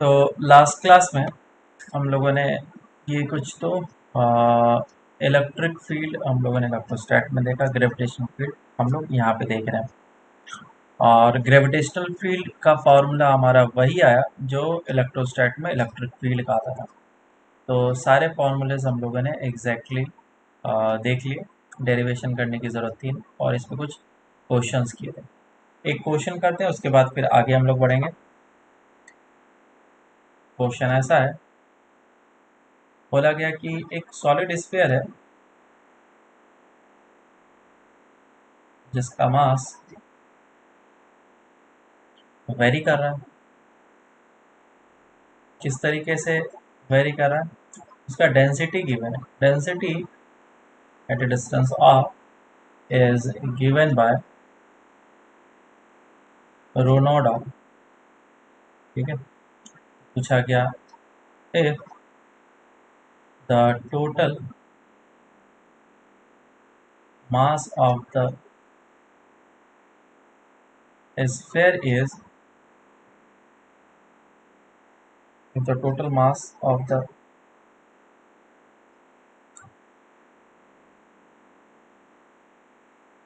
तो last class में हम लोगों ने ये कुछ तो इलेक्ट्रिक फील्ड हम लोगों ने इलेक्ट्रोस्टैट में देखा, ग्रेविटेशनल फील्ड हम लोग यहाँ पे देख रहे हैं। और ग्रेविटेशनल फील्ड का फॉर्मूला हमारा वही आया जो इलेक्ट्रोस्टैट में इलेक्ट्रिक फील्ड का आता था। तो सारे फॉर्मूलेज हम लोगों ने एग्जैक्टली देख लिए, डेरिवेशन करने की ज़रूरत थी नहीं, और इस पर कुछ क्वेश्चंस किए थे। एक क्वेश्चन करते हैं, उसके बाद फिर आगे हम लोग बढ़ेंगे। क्वेश्चन ऐसा है, बोला गया कि एक सॉलिड स्फीयर है जिसका मास वेरी कर रहा है। किस तरीके से वेरी कर रहा है? उसका डेंसिटी गिवन है। Density at a distance r is given by rho naught r। ठीक है, पूछा गया if the total mass of the sphere is, if the total mass of the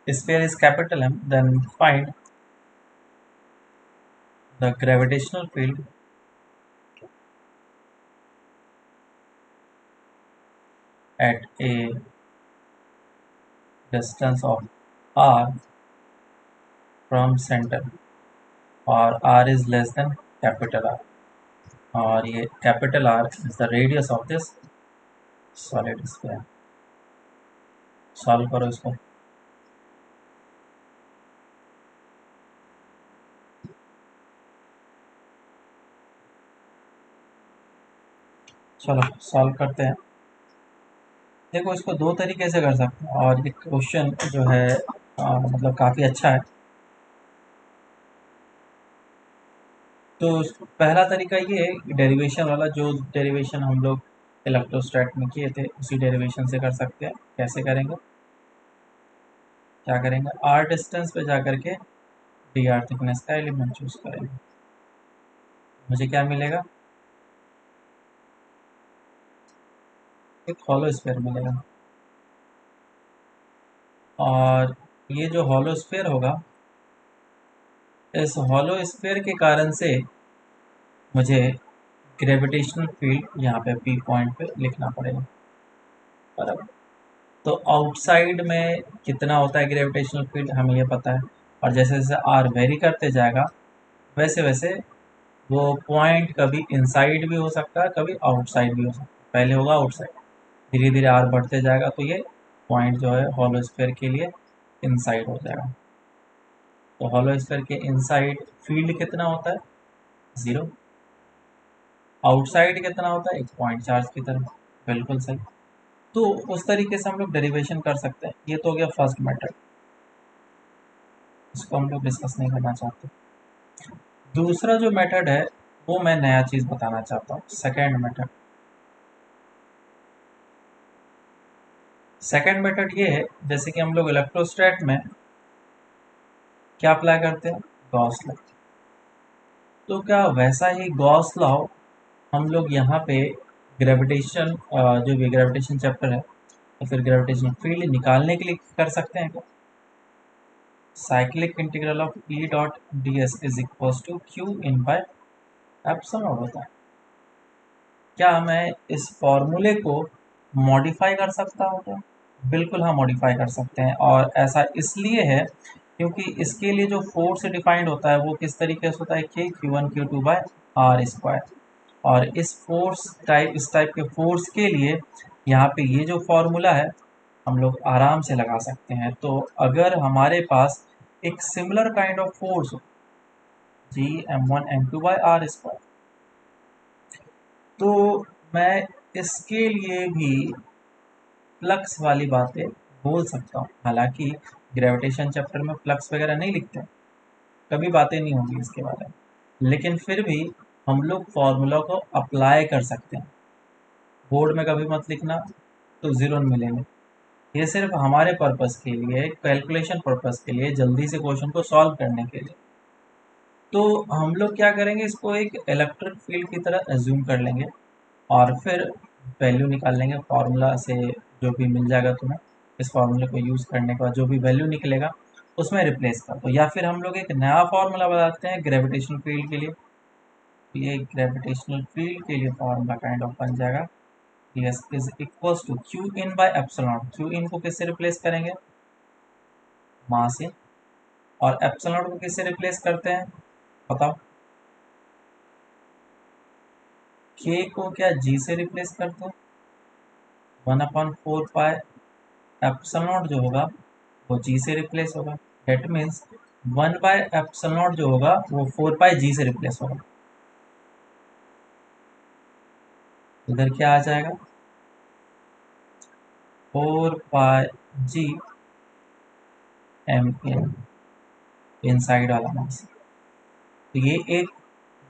sphere is capital M, then find the gravitational field at a distance of r from center, और r is less than capital R, और ये capital R is the radius of this solid sphere। Solve करो इसको। चलो solve करते हैं। देखो, इसको दो तरीके से कर सकते हैं, और ये क्वेश्चन जो है मतलब काफ़ी अच्छा है। तो पहला तरीका ये है, डेरिवेशन वाला, जो डेरिवेशन हम लोग इलेक्ट्रोस्टैट में किए थे उसी डेरिवेशन से कर सकते हैं। कैसे करेंगे? क्या करेंगे? आर डिस्टेंस पे जा करके डी आर थिकनेस का एलिमेंट चूज करेंगे। मुझे क्या मिलेगा? एक हॉलो स्फीयर मिलेगा, और ये जो हॉलो स्फीयर होगा, इस हॉलो स्फीयर के कारण से मुझे ग्रेविटेशनल फील्ड यहाँ पे पी पॉइंट पे लिखना पड़ेगा, बराबर। तो आउटसाइड में कितना होता है ग्रेविटेशनल फील्ड, हमें ये पता है। और जैसे जैसे आर वेरी करते जाएगा, वैसे वैसे वो पॉइंट कभी इनसाइड भी हो सकता है, कभी आउटसाइड भी हो सकता है। पहले होगा आउटसाइड, धीरे धीरे आर बढ़ते जाएगा, तो ये पॉइंट जो है हॉलो स्फीयर के लिए इनसाइड हो जाएगा। तो हॉलो स्फीयर के इनसाइड फील्ड कितना होता है? 0। आउटसाइड कितना होता है? एक पॉइंट चार्ज की तरह। बिल्कुल सही। तो उस तरीके से हम लोग डेरिवेशन कर सकते हैं। ये तो हो गया फर्स्ट मेथड, इसको हम लोग डिस्कस नहीं करना चाहते। दूसरा जो मेथड है वो मैं नया चीज़ बताना चाहता हूँ, सेकेंड मेथड। सेकेंड मेथड ये है, जैसे कि हम लोग इलेक्ट्रोस्टैट में क्या अप्लाई करते हैं? Gauss law. तो क्या वैसा ही गॉस लॉ हम लोग यहाँ पे ग्रेविटेशन, जो भी ग्रेविटेशन चैप्टर है, तो फिर ग्रेविटेशन फील्ड निकालने के लिए कर सकते हैं क्या? Cyclic integral of E dot d s is equal to Q in by epsilon होता है। क्या मैं इस फॉर्मूले को मॉडिफाई कर सकता हूँ क्या? बिल्कुल हाँ, मॉडिफाई कर सकते हैं। और ऐसा इसलिए है क्योंकि इसके लिए जो फोर्स डिफाइंड होता है वो किस तरीके से होता है? कि Q1 Q2 bye r square. और इस टाइप के फोर्स के लिए यहाँ पे ये जो फॉर्मूला है हम लोग आराम से लगा सकते हैं। तो अगर हमारे पास एक सिमिलर काइंड ऑफ फोर्स हो, G m1 m2 by r square, तो मैं इसके लिए भी फ्लक्स वाली बातें बोल सकता हूँ। हालांकि ग्रेविटेशन चैप्टर में फ्लक्स वगैरह नहीं लिखते हैं, कभी बातें नहीं होंगी इसके बारे में, लेकिन फिर भी हम लोग फॉर्मूला को अप्लाई कर सकते हैं। बोर्ड में कभी मत लिखना, तो ज़ीरो मिलेंगे। ये सिर्फ हमारे पर्पस के लिए, कैलकुलेशन पर्पस के लिए, जल्दी से क्वेश्चन को सॉल्व करने के लिए। तो हम लोग क्या करेंगे, इसको एक इलेक्ट्रिक फील्ड की तरह एज्यूम कर लेंगे और फिर वैल्यू निकाल लेंगे फार्मूला से। जो भी मिल जाएगा तुम्हें इस फार्मूले को यूज़ करने के बाद जो भी वैल्यू निकलेगा उसमें रिप्लेस कर दो, या फिर हम लोग एक नया फार्मूला बताते हैं ग्रेविटेशनल फील्ड के लिए। तो ये ग्रेविटेशनल फील्ड के लिए फार्मूला काइंड ऑफ बन जाएगा, S is equals to Q in by epsilon. Q in को किससे रिप्लेस करेंगे, मास इन, और एप्सिलॉन को किससे रिप्लेस करते हैं बताओ, के को क्या जी से रिप्लेस करते हैं, 1/4 पाई एप्सिलॉन जो होगा वो जी से रिप्लेस होगा। डेट मीन्स 1/एप्सिलॉन जो होगा वो 4 पाई जी से रिप्लेस होगा। इधर क्या आ जाएगा, 4 पाई जी एम इन साइड वाला मास। तो ये एक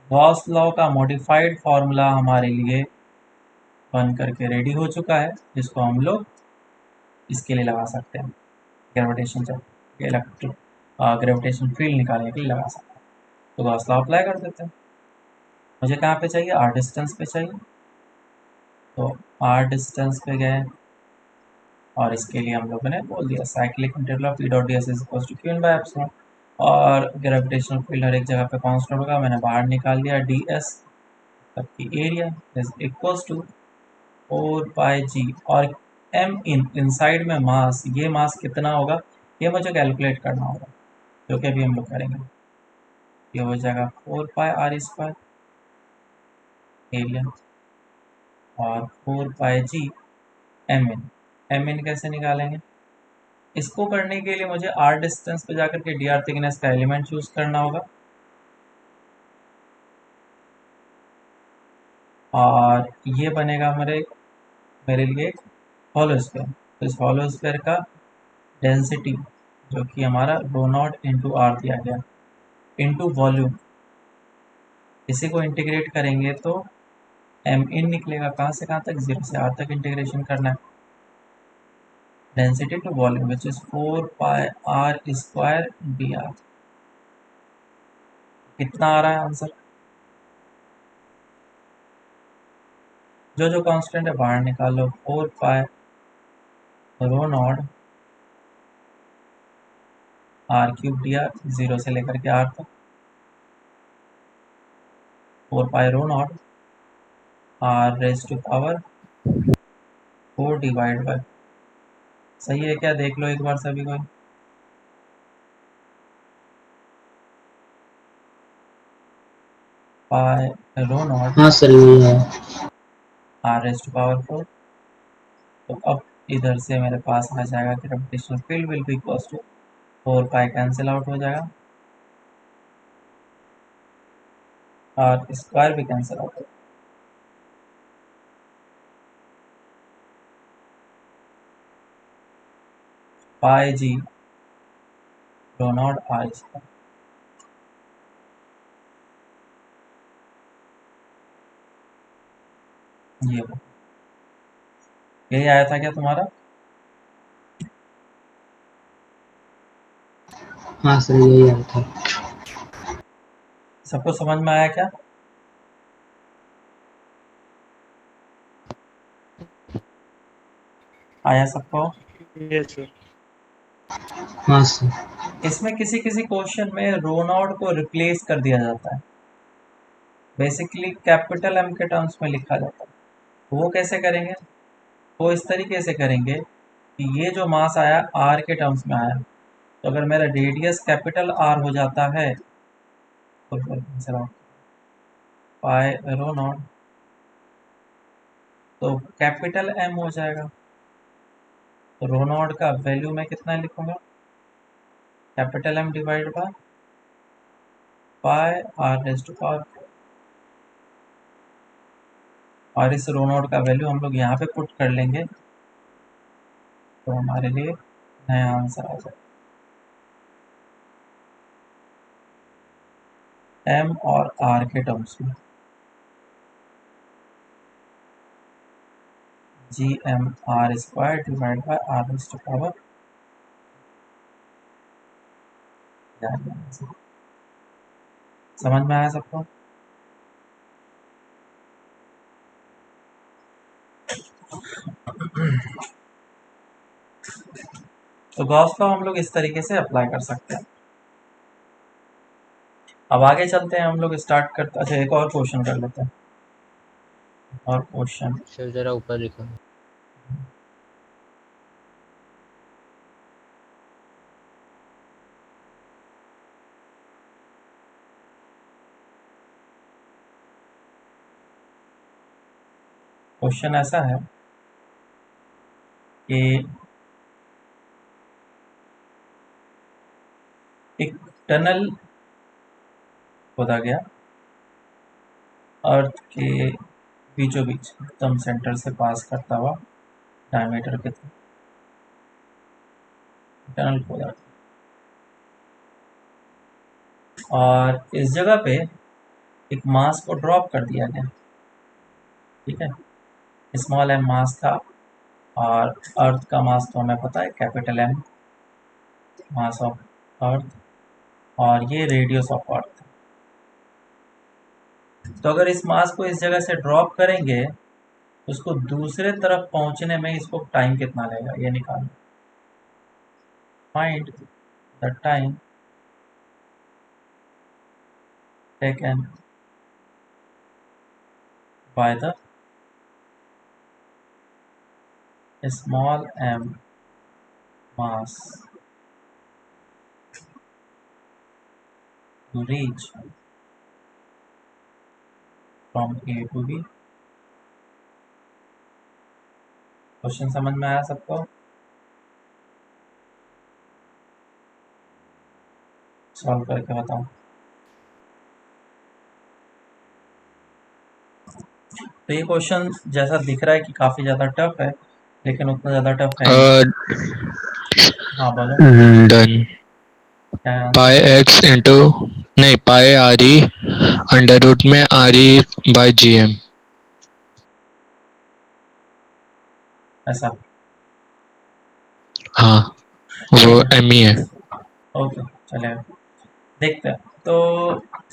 गॉस लॉ का मॉडिफाइड फॉर्मूला हमारे लिए बन करके रेडी हो चुका है, जिसको हम लोग इसके लिए लगा सकते हैं, ग्रेविटेशन जब इलेक्ट्रिक ग्रेविटेशन फील्ड निकालने के लिए लगा सकते हैं। तो गॉस लॉ अप्लाई कर देते हैं। मुझे कहाँ पे चाहिए, आर डिस्टेंस पे चाहिए, तो आर डिस्टेंस पे गए और इसके लिए हम लोगों ने बोल दिया cyclic integral of E dot d s is equal to Q in by epsilon. और ग्रेविटेशनल फील्ड हर एक जगह पे कांस्टेंट होगा, मैंने बाहर निकाल दिया डी एस तब की एरिया इज इक्वल टू 4 पाई जी, और एम इनसाइड में मास, ये मास कितना होगा ये मुझे कैलकुलेट करना होगा, जो कि अभी हम लोग करेंगे। ये हो जाएगा 4 पाई r² एरिया और 4 पाई जी एम इन कैसे निकालेंगे, इसको करने के लिए मुझे आर डिस्टेंस पे जाकर के डी आर थिकनेस का एलिमेंट चूज करना होगा, और ये बनेगा मेरे लिए एक हॉलो स्फीयर। तो इस हॉलो स्फीयर का डेंसिटी जो कि हमारा रो नॉट इंटू आर दिया गया इंटू वॉल्यूम, इसी को इंटीग्रेट करेंगे तो एम इन निकलेगा। कहाँ से कहाँ तक, 0 से आर तक इंटीग्रेशन करना है। Density to volume which is 4 pi r² d r. कितना आ रहा है आंसर, जो जो कांस्टेंट है बाहर निकाल लो, 4 पाई रो नॉट r³ डी आर, 0 से लेकर के आर तक, 4 पाई रो नॉट r⁻⁴ डिवाइड बाय, सही है क्या, देख लो एक बार सभी को। पाई रो नॉट हाँ सर यही है। r⁻⁴। तो अब इधर से मेरे पास आ जाएगा gravitational field will be equals to 4 pi cancel out हो जाएगा और स्क्वायर भी कैंसिल आउट हो जाएगा। पाई जी रो नॉट r², ये हो, यही आया था क्या तुम्हारा, हाँ सर यही आया था। सबको समझ में आया क्या, आया सबको। Yes sir. हाँ सर। इसमें किसी किसी क्वेश्चन में रो नॉट को रिप्लेस कर दिया जाता है, बेसिकली कैपिटल एम के टर्म्स में लिखा जाता है। तो वो कैसे करेंगे, वो इस तरीके से करेंगे कि ये जो मास आया आर के टर्म्स में आया, तो अगर मेरा रेडियस कैपिटल आर हो जाता है तो फिर चलो पाई रो नॉट तो कैपिटल एम हो जाएगा। तो रो नॉट का वैल्यू मैं कितना लिखूंगा, capital M divide by pi r⁻⁴। और इस रो नॉट का वैल्यू हम लोग यहाँ पे पुट कर लेंगे तो हमारे लिए नया आंसर आ जाएगा, एम और आर के टर्म्स में GM r² divide by r⁻⁴। समझ में आया सबको? तो गॉस लॉ हम लोग इस तरीके से अप्लाई कर सकते हैं। अब आगे चलते हैं हम लोग, स्टार्ट करते। अच्छा, एक और क्वेश्चन कर लेते हैं। और क्वेश्चन सर जरा ऊपर लिखो। क्वेश्चन ऐसा है कि एक टनल खोदा गया अर्थ के बीचों बीच, एकदम सेंटर से पास करता हुआ डायमीटर के थ्रू टनल खोदा गया। और इस जगह पे एक मास को ड्रॉप कर दिया गया। ठीक है, स्मॉल एम मास था, और अर्थ का मास तो हमें पता है, capital M, mass of earth, और ये रेडियस ऑफ अर्थ। तो अगर इस मास को इस जगह से ड्रॉप करेंगे, उसको दूसरे तरफ पहुंचने में इसको टाइम कितना लगेगा, ये निकालना। Find the time taken by the small m mass to reach from A to B। Question समझ में आया सबको? सॉल्व करके बताओ। तो ये क्वेश्चन जैसा दिख रहा है कि काफी ज्यादा टफ है, लेकिन उतना ज्यादा टफ है नहीं। हाँ बोलो, डन। क्या है पाई आंसर? एक्स इंटू, नहीं, pi R E under root में R E by G M. ऐसा? हाँ, ठीक वो है, एम ई है। ओके, चलेगा, देखते हैं। तो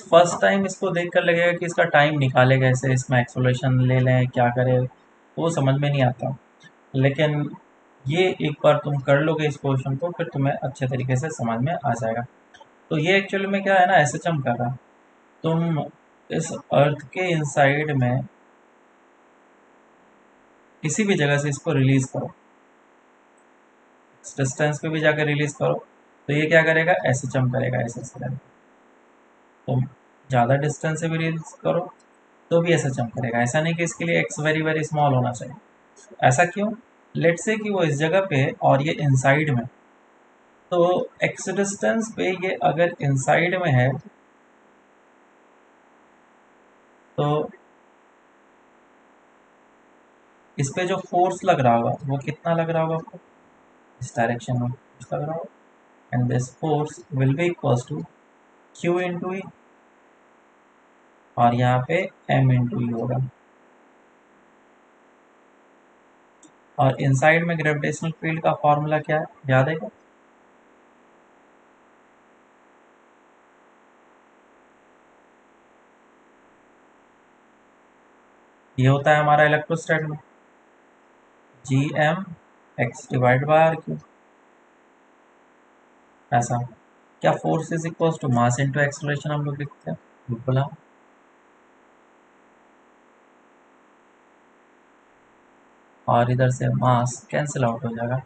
फर्स्ट टाइम इसको देख कर लगेगा कि इसका टाइम निकाले कैसे, इसमें एक्सोलेशन ले लें, क्या करें, वो समझ में नहीं आता। लेकिन ये एक बार तुम कर लोगे इस क्वेश्चन को, फिर तुम्हें अच्छे तरीके से समझ में आ जाएगा। तो ये एक्चुअली में क्या है ना, एसएचएम कर रहा है। तुम इस अर्थ के इनसाइड में किसी भी जगह से इसको रिलीज करो, इस डिस्टेंस पे भी जाकर रिलीज करो, तो ये क्या करेगा, एसएचएम करेगा ऐसे ऐसे करके। तुम ज़्यादा डिस्टेंस से भी रिलीज करो तो भी एसएचएम करेगा। ऐसा नहीं कि इसके लिए एक्स वेरी वेरी स्मॉल होना चाहिए। ऐसा क्यों? लेट से कि वो इस जगह पे है और ये इनसाइड में, तो एक्स डिस्टेंस पे ये अगर इनसाइड में है, तो इस पे जो फोर्स लग रहा होगा वो कितना लग रहा होगा आपको, इस डायरेक्शन में फोर्स लग रहा होगा, and this force will be equal to Q into E, और यहाँ पे एम इंटू ई होगा। और इनसाइड में ग्रेविटेशनल फील्ड का फॉर्मूला क्या है, याद है क्या? ये होता है हमारा इलेक्ट्रोस्टैट में G M x divide by are q. ऐसा क्या, force is equal to mass into acceleration हम लोग लिखते हैं, बिल्कुल हाँ। और इधर से मास कैंसिल आउट हो जाएगा,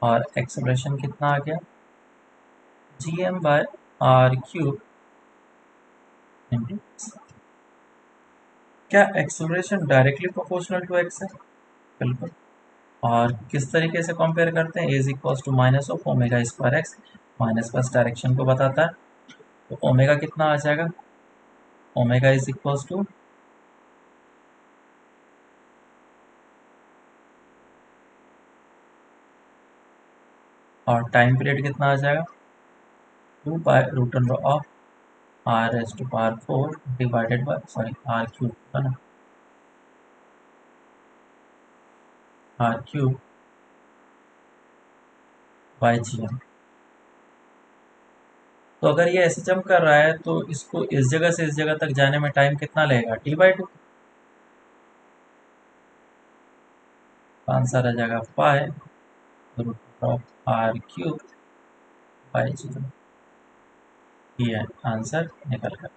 और एक्सलेशन कितना आ गया, G M by are Q into. क्या acceleration directly proportional to X है? बिल्कुल। और किस तरीके से कंपेयर करते हैं, is equal to minus of omega square X, minus plus direction को बताता है। तो ओमेगा कितना आ जाएगा, ओमेगा इज इक्वल टू, और टाइम पीरियड कितना आ जाएगा, 2 by root under of R S to power 4 divided by, sorry, R cube है ना, r cube by G M. तो अगर ये ऐसे जंप कर रहा है तो इसको इस जगह से इस जगह तक जाने में टाइम कितना लगेगा, t/2। आंसर आ जाएगा pi root of R cube by G. ये आंसर निकल कर।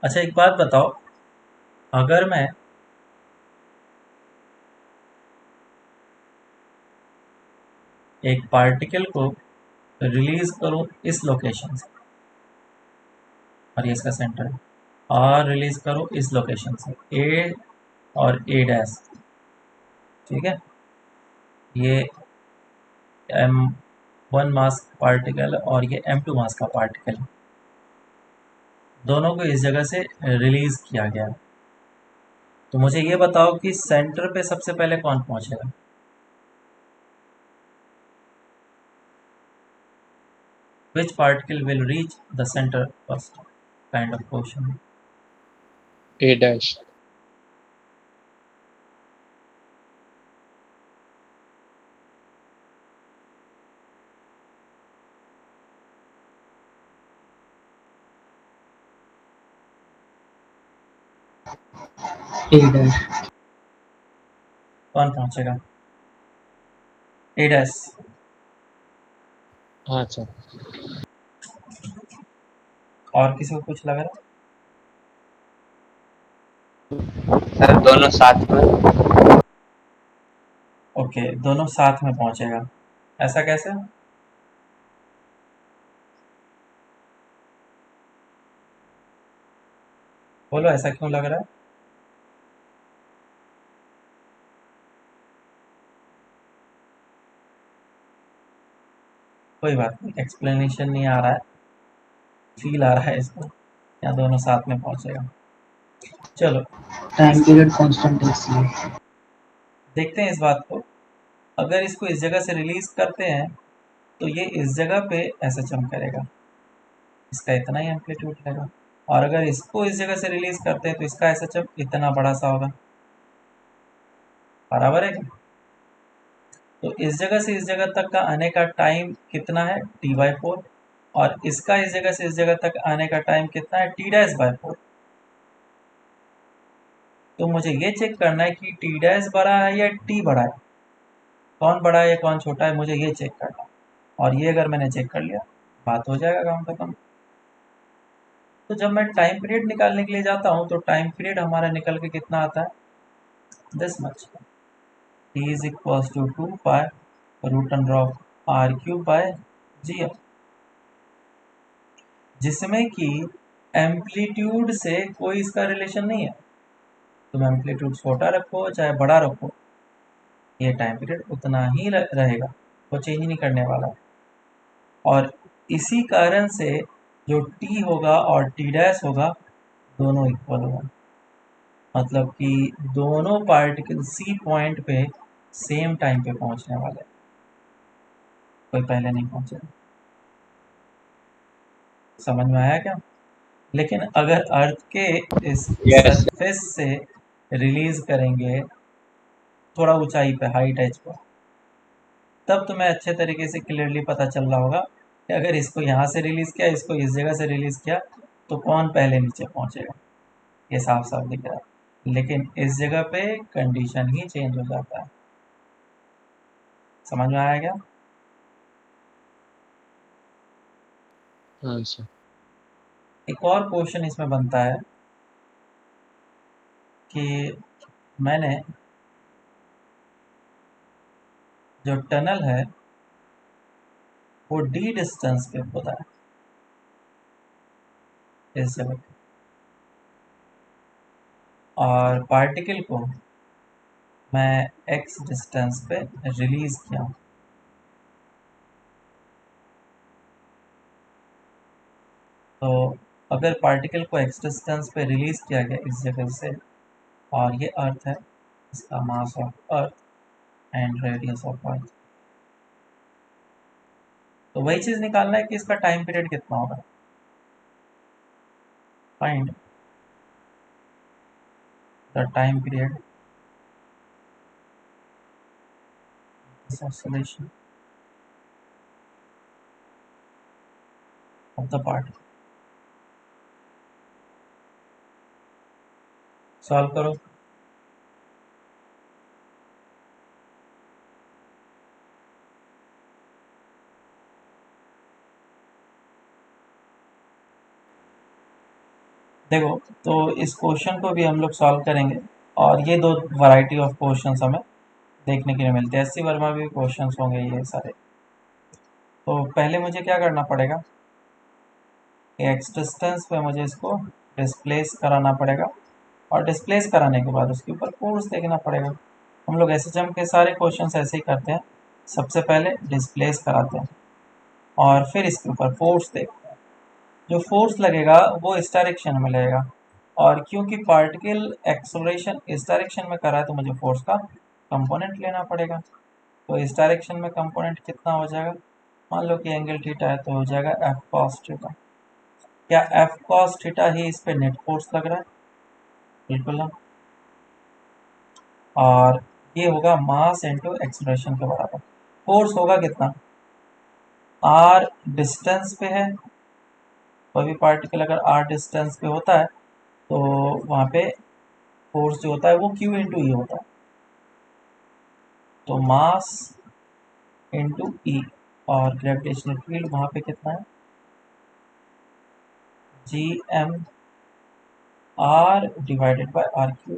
अच्छा एक बात बताओ, अगर मैं एक पार्टिकल को रिलीज करूं इस लोकेशन से, और ये इसका सेंटर है, और रिलीज करूं इस लोकेशन से ए और ए डैश, ठीक है, ये m1 मास पार्टिकल और ये m2 मास का पार्टिकल, दोनों को इस जगह से रिलीज किया गया। तो मुझे ये बताओ कि सेंटर पे सबसे पहले कौन पहुंचेगा। Which particle will reach the center first? Kind of question. A dash. A dash. कौन पहुंचेगा, ए डैश। हाँ सर। और किसी को कुछ लग रहा सर दोनों साथ में। ओके, दोनों साथ में पहुंचेगा, ऐसा कैसे। बोलो ऐसा क्यों लग रहा है। कोई बात नहीं, एक्सप्लेनेशन नहीं आ रहा है, फील आ रहा है इसको, या दोनों साथ में पहुंचेगा। चलो टाइम पीरियड कांस्टेंट है इसलिए। देखते हैं इस बात को। अगर इसको इस जगह से रिलीज करते हैं तो ये इस जगह पे ऐसा जंप करेगा, इसका इतना ही एम्पलीट्यूड रहेगा, और अगर इसको इस जगह से रिलीज करते हैं तो इसका ऐसा जंप इतना बड़ा सा होगा, बराबर है क्या? तो इस जगह से इस जगह तक का आने का टाइम कितना है, t/4, और इसका इस जगह से इस जगह तक आने का टाइम कितना है, t'/4। तो मुझे ये चेक करना है कि t' बड़ा है या t बड़ा है, कौन बड़ा है या कौन छोटा है, मुझे ये चेक करना है। और ये अगर मैंने चेक कर लिया, बात हो जाएगा काम खत्म। तो जब मैं टाइम पीरियड निकालने के लिए जाता हूँ तो टाइम पीरियड हमारा निकल के कितना आता है, this much, t is equal to 2 pi root under of R cube by G, जिसमें कि एम्पलीट्यूड से कोई इसका रिलेशन नहीं है। तुम एम्पलीट्यूड छोटा रखो चाहे बड़ा रखो, ये टाइम पीरियड उतना ही रहेगा, वो चेंज नहीं करने वाला। और इसी कारण से जो t होगा और t डैश होगा दोनों इक्वल होगा, मतलब कि दोनों पार्टिकल सी पॉइंट पे सेम टाइम पे पहुंचने वाले, कोई पहले नहीं पहुंचेगा। समझ में आया क्या। लेकिन अगर अर्थ के इस यस। सरफेस से रिलीज करेंगे थोड़ा ऊंचाई पे, हाइट एज पर, तब तुम्हें अच्छे तरीके से क्लियरली पता चल रहा होगा कि अगर इसको यहाँ से रिलीज किया, इसको इस जगह से रिलीज किया, तो कौन पहले नीचे पहुंचेगा, ये साफ साफ दिख रहा है। लेकिन इस जगह पे कंडीशन ही चेंज हो जाता है। समझ में आया क्या। हाँ सर। एक और क्वेश्चन इसमें बनता है कि मैंने जो टनल है वो d डिस्टेंस पे खोदा है इस जगह पे, और पार्टिकल को मैं x डिस्टेंस पे रिलीज किया हूँ। तो अगर पार्टिकल को x डिस्टेंस पे रिलीज किया गया इस जगह से, और ये अर्थ है, इसका मास of earth and radius of earth, तो वही चीज निकालना है कि इसका टाइम पीरियड कितना होगा। Find the time period this oscillation. Of the part. Solve करो। देखो, तो इस क्वेश्चन को भी हम लोग सॉल्व करेंगे, और ये दो वैरायटी ऑफ क्वेश्चंस हमें देखने के लिए मिलते हैं। एससी वर्मा भी क्वेश्चंस होंगे ये सारे। तो पहले मुझे क्या करना पड़ेगा, एक्स डिस्टेंस पे मुझे इसको डिस्प्लेस कराना पड़ेगा, और डिस्प्लेस कराने के बाद उसके ऊपर फोर्स देखना पड़ेगा। हम लोग एसएचएम के सारे क्वेश्चंस ऐसे ही करते हैं, सबसे पहले डिस्प्लेस कराते हैं और फिर इसके ऊपर फोर्स देखते हैं। जो फोर्स लगेगा वो इस डायरेक्शन में लगेगा, और क्योंकि पार्टिकल एक्सेलरेशन इस डायरेक्शन में कर रहा है तो मुझे फोर्स का कंपोनेंट लेना पड़ेगा। तो इस डायरेक्शन में कंपोनेंट कितना हो जाएगा, मान लो कि एंगल थीटा है तो हो जाएगा एफ कॉस थीटा। क्या एफ कॉस थीटा ही इस पे नेट फोर्स लग रहा है? बिल्कुल ना। और ये होगा मास इनटू एक्सेलरेशन के बराबर। फोर्स होगा कितना, आर डिस्टेंस पे है, कोई भी पार्टिकल अगर आर डिस्टेंस पे होता है तो वहाँ पे फोर्स जो होता है वो क्यू इंटू ई होता है। तो मास इंटू ई, और ग्रेविटेशनल फील्ड वहाँ पे कितना है, G M R divided by are Q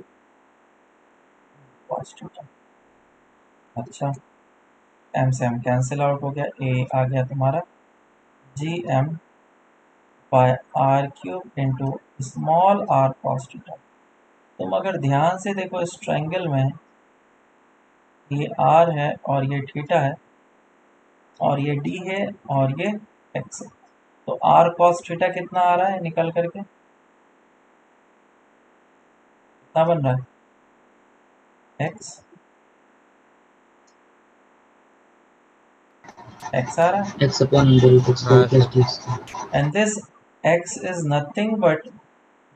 cos theta. अच्छा, एम से एम कैंसिल आउट हो गया, ए आ गया तुम्हारा G M by R cube into small R cos theta. तुम अगर ध्यान से देखो इस ट्रायंगल में, ये आर है और ये थीटा है, और ये डी है और ये एक्स है, तो आर कॉस थीटा कितना आ रहा है निकल करके, कितना बन रहा है, एक्स एक्स आ रहा है, x upon under root x square plus d square. And this x is nothing but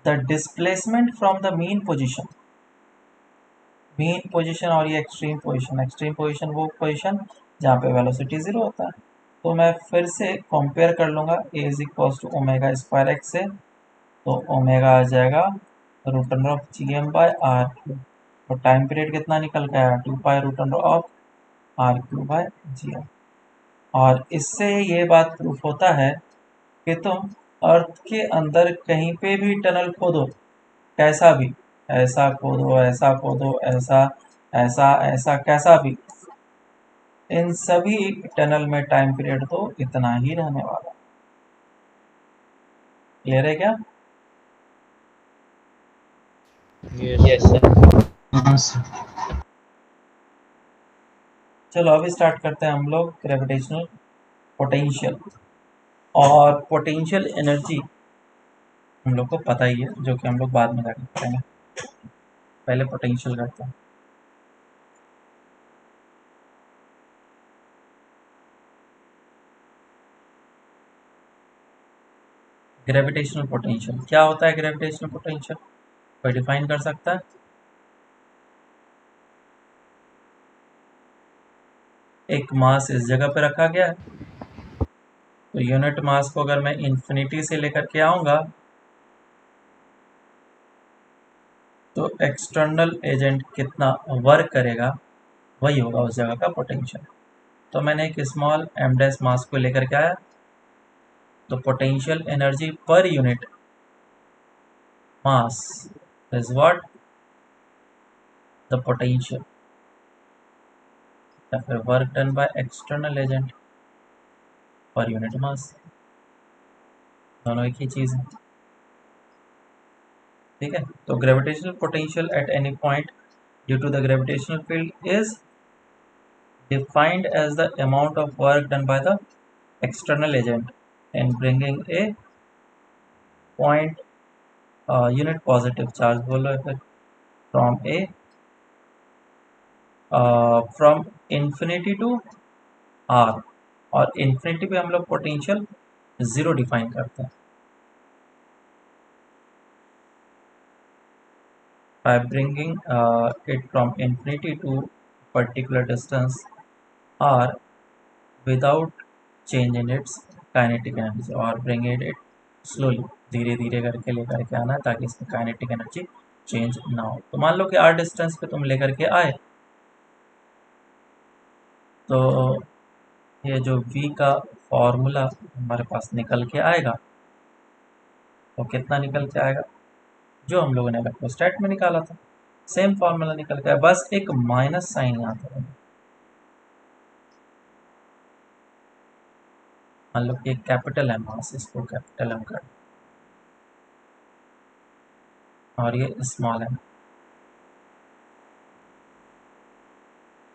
the displacement from the mean position. Mean position और ये एक्सट्रीम पोजीशन, एक्सट्रीम पोजीशन वो पोजीशन जहाँ पे वेलोसिटी जीरो होता है। तो मैं फिर से कंपेयर कर लूँगा A is equals to omega square X से, तो ओमेगा आ जाएगा root under of G M by are Q, और टाइम पीरियड कितना निकल के आया, 2 pi root under of R Q by G M. और इससे ये बात प्रूफ होता है कि तुम अर्थ के अंदर कहीं पे भी टनल खोदो, कैसा भी, ऐसा खोदो, ऐसा खोदो, ऐसा ऐसा ऐसा कैसा भी, इन सभी टनल में टाइम पीरियड तो इतना ही रहने वाला। क्लियर है क्या? Yes, sir. हाँ सर। चलो अभी स्टार्ट करते हैं हम लोग ग्रेविटेशनल पोटेंशियल। और पोटेंशियल एनर्जी हम लोग को पता ही है, जो कि हम लोग बाद में जाकर करेंगे, पहले पोटेंशियल करते हैं। ग्रेविटेशनल पोटेंशियल क्या होता है, ग्रेविटेशनल पोटेंशियल कोई डिफाइन कर सकता है? एक मास इस जगह पे रखा गया है, तो यूनिट मास को अगर मैं इन्फिनिटी से लेकर के आऊंगा तो एक्सटर्नल एजेंट कितना वर्क करेगा वही होगा उस जगह का पोटेंशियल। तो मैंने एक स्मॉल एम डैश मास को लेकर के आया, तो potential energy per unit mass is what, the potential, या फिर work done by external agent per unit mass, दोनों एक ही चीज है। ठीक है, तो gravitational potential at any point due to the gravitational field is defined as the amount of work done by the external agent in bringing a point unit positive charge बोलो फिर from a from infinity to r, और infinity पे हम लोग potential zero define करते हैं by bringing it from infinity to particular distance r without change in its kinetic energy और bring it slowly, धीरे धीरे करके लेकर के आना है ताकि इसमें काइनेटिक एनर्जी चेंज ना हो। तो मान लो कि r डिस्टेंस पे तुम लेकर के आए, तो ये जो v का फॉर्मूला हमारे पास निकल के आएगा, तो कितना निकल के आएगा, जो हम लोगों ने इलेक्ट्रोस्टैट में निकाला था, सेम फॉर्मूला निकल के आया, बस एक माइनस साइन यहाँ था। मान लो कि एक कैपिटल है मास, इसको कैपिटल एम कर, और ये स्मॉल है,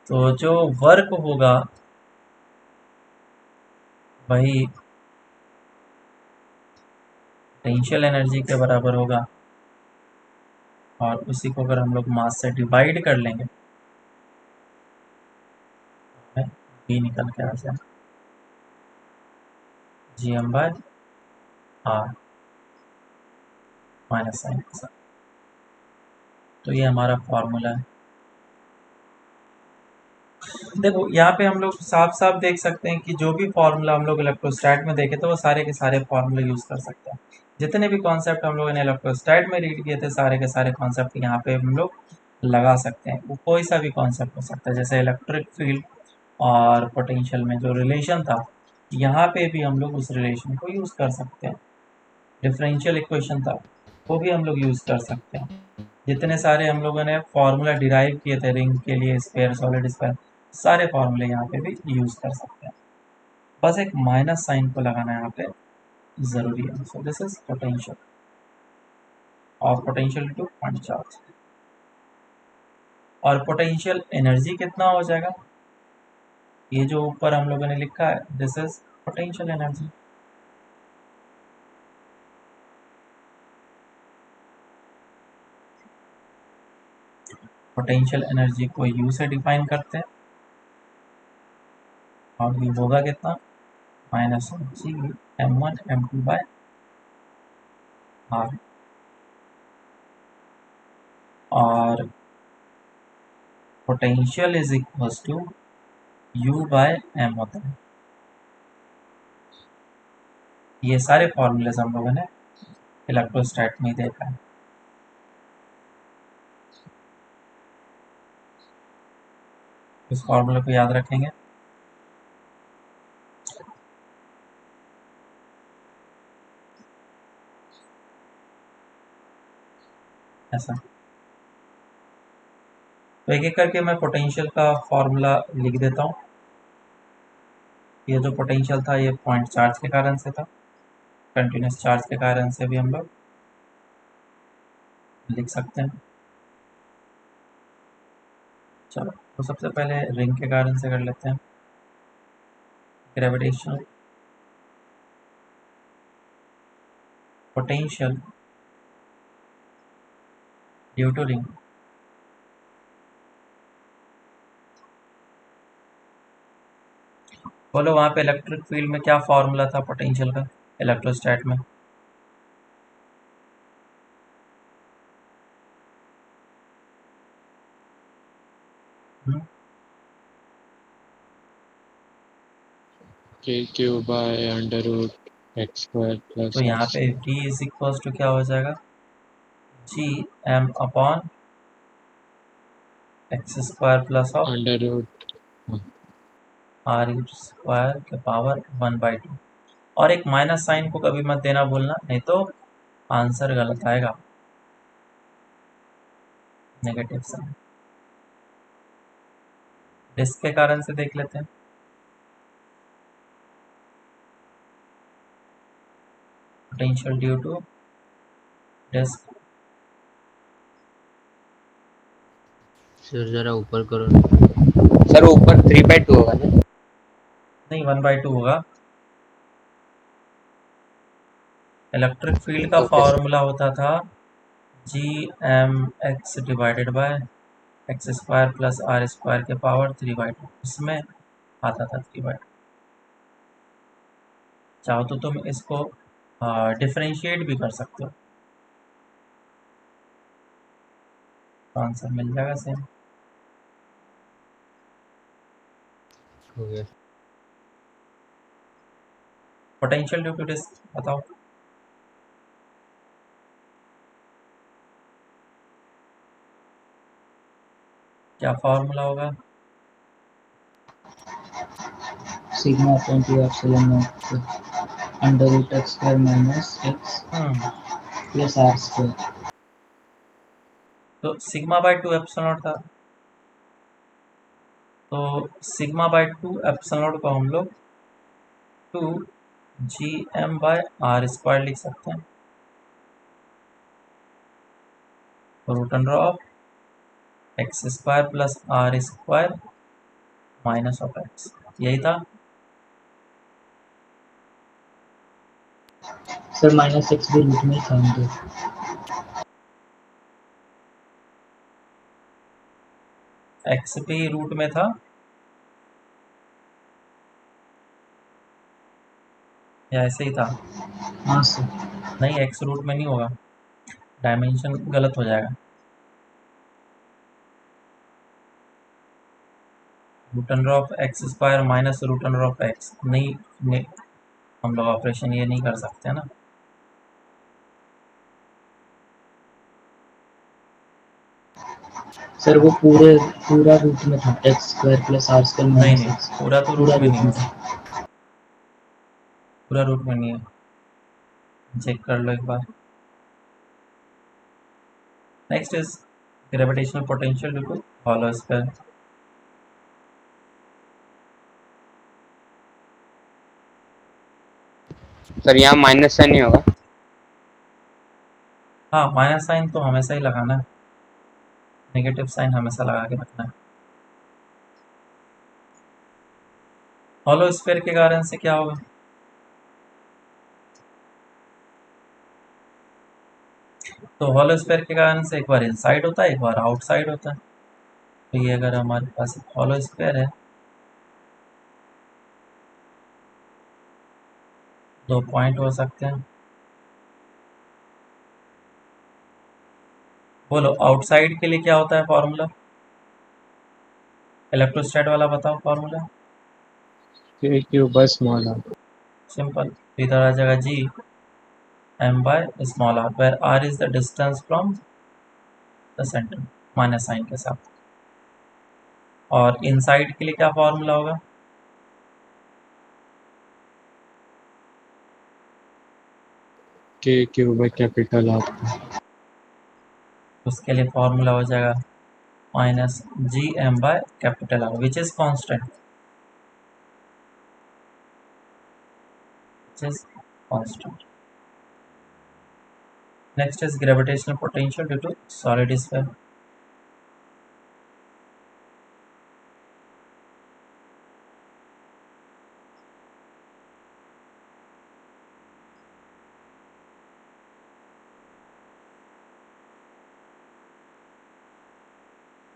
तो जो वर्क होगा वही पोटेंशियल एनर्जी के बराबर होगा, और उसी को अगर हम लोग मास से डिवाइड कर लेंगे तो बी निकल के आ जाए gm/r माइनस साइन के साथ। तो ये हमारा फॉर्मूला है। देखो यहाँ पे हम लोग साफ साफ देख सकते हैं कि जो भी फॉर्मूला हम लोग इलेक्ट्रोस्टैट में देखे थे वो सारे के सारे फॉर्मूले यूज़ कर सकते हैं। जितने भी कॉन्सेप्ट हम लोगों ने इलेक्ट्रोस्टैट में रीड किए थे, सारे के सारे कॉन्सेप्ट यहाँ पे हम लोग लगा सकते हैं। वो कोई सा भी कॉन्सेप्ट हो सकता है, जैसे इलेक्ट्रिक फील्ड और पोटेंशियल में जो रिलेशन था, यहाँ पे भी हम लोग उस रिलेशन को यूज़ कर सकते हैं। डिफरेंशियल इक्वेशन था, वो भी हम लोग यूज़ कर सकते हैं। जितने सारे हम लोगों ने फार्मूला डिराइव किए थे रिंग के लिए, स्फीयर, सॉलिड स्फीयर, सारे फार्मूले यहाँ पे भी यूज़ कर सकते हैं। बस एक माइनस साइन को लगाना यहाँ पे ज़रूरी है। सो दिस इज पोटेंशियल, और पोटेंशियल टू पॉइंट चार्ज। और पोटेंशियल एनर्जी कितना हो जाएगा, ये जो ऊपर हम लोगों ने लिखा है, this is potential energy. Potential energy को यू से डिफाइन करते हैं, और ये होगा कितना, माइनस G m1m2/r। और potential is equal to U/m होता है। ये सारे फॉर्मूलेस हम लोगों ने इलेक्ट्रोस्टैट में ही देखा है। इस फॉर्मूले को याद रखेंगे। ऐसा, तो एक एक करके मैं पोटेंशियल का फॉर्मूला लिख देता हूँ। ये जो पोटेंशियल था ये पॉइंट चार्ज के कारण से था, कंटिन्यूस चार्ज के कारण से भी हम लोग लिख सकते हैं। चलो, तो सबसे पहले रिंग के कारण से कर लेते हैं। Gravitational potential due to ring. बोलो वहाँ पे इलेक्ट्रिक फील्ड में क्या फॉर्मूला था पोटेंशियल का इलेक्ट्रोस्टैट में? k/√x² तो यहाँ + पे v इज इक्वल टू क्या हो जाएगा, Gm/x² प्लस ऑफ √। r² के पावर 1/2। और एक माइनस साइन को कभी मत देना भूलना, नहीं तो आंसर गलत आएगा, नेगेटिव साइन। डिस्क के कारण से देख लेते हैं। Potential due to disc, sir जरा ऊपर करो। सर ऊपर 3/2 होगा ना? नहीं 1/2 होगा। इलेक्ट्रिक फील्ड का ओके सर। फॉर्मूला होता था Gmx divided by x² plus r² के पावर 3/2, इसमें आता था 3/2। चाहो तो तुम इसको डिफरेंशिएट भी कर सकते हो, तो आंसर मिल जाएगा सेम। हो गया। पोटेंशियल ड्यू टू डिस्क बताओ। क्या फॉर्मूला होगा? Sigma upon 2 epsilon not under root x square minus x plus r square. तो सिग्मा बाय 2 एप्सिलॉन नॉट था, तो सिग्मा बाय 2 एप्सिलॉन नॉट को हम लोग 2 GM बाय r स्क्वायर लिख सकते हैं, root under of X square plus r square minus of x, यही था। सर माइनस x भी रूट में ही था अंदर। x भी रूट में था या ऐसे ही था? हाँ सर। नहीं, x रूट में नहीं होगा, डायमेंशन गलत हो जाएगा। Root under of X square minus root under of X नहीं, हम लोग ऑपरेशन ये नहीं कर सकते ना। सर वो पूरा रूट में था x square plus r square नहीं माइनस नहीं, x। पूरा तो रूट पूरा में रूट नहीं में होगा, था। पूरा रूट में नहीं है, चेक कर लो एक बार। Next is gravitational potential due to hollow sphere. Sir यहाँ माइनस साइन नहीं होगा? हाँ, माइनस साइन तो हमेशा ही लगाना है, नेगेटिव साइन हमेशा लगा के रखना है। हॉलो स्फीयर के कारण से क्या होगा? तो हॉलो स्फीयर के कारण से एक बार इनसाइड होता है, एक बार आउटसाइड होता है। तो ये अगर हमारे पास हॉलो स्फीयर है, दो पॉइंट हो सकते हैं। बोलो आउटसाइड के लिए क्या होता है फॉर्मूला? इलेक्ट्रोस्टैट वाला बताओ formula. k cube by small r। Simple, इधर आ जाएगा GM by small r, where r is the distance from the centre, minus sign के साथ। और इनसाइड के लिए क्या फॉर्मूला होगा? k cube by capital r। उसके लिए फॉर्मूला हो जाएगा minus GM by capital R, which is constant, which is constant. Next is gravitational potential due to solid sphere.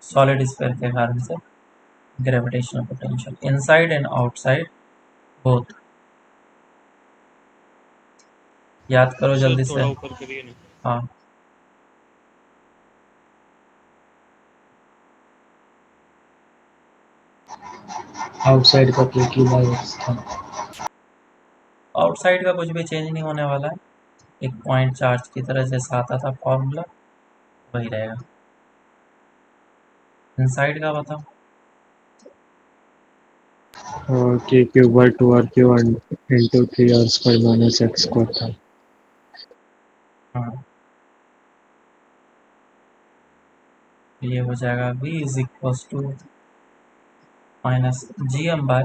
Solid sphere के कारण से gravitational potential inside and outside both. याद करो जल्दी से। ऊपर करिए ना। हाँ, आउटसाइड का k क्यूब बाय x था। आउटसाइड का कुछ भी चेंज नहीं होने वाला है, एक पॉइंट चार्ज की तरह जैसा आता था फॉर्मूला वही रहेगा। इनसाइड का बताओ। और k cube by 2r cube into 3r square minus x square था। हाँ, ये हो जाएगा v is equal to minus GM by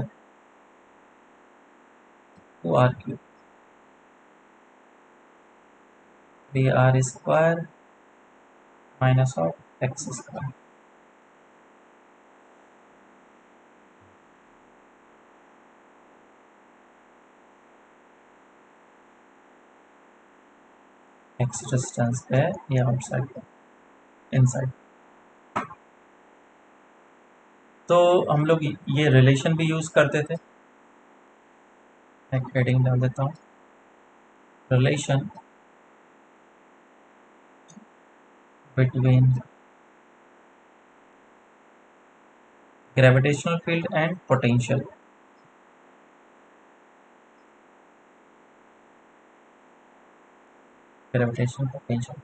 2r cube 3r square minus of X square. X distance पे है, ये आउटसाइड पे, इनसाइड। तो हम लोग ये रिलेशन भी यूज करते थे, एक हेडिंग डाल देता हूँ, relation between gravitational field and potential. Gravitational potential.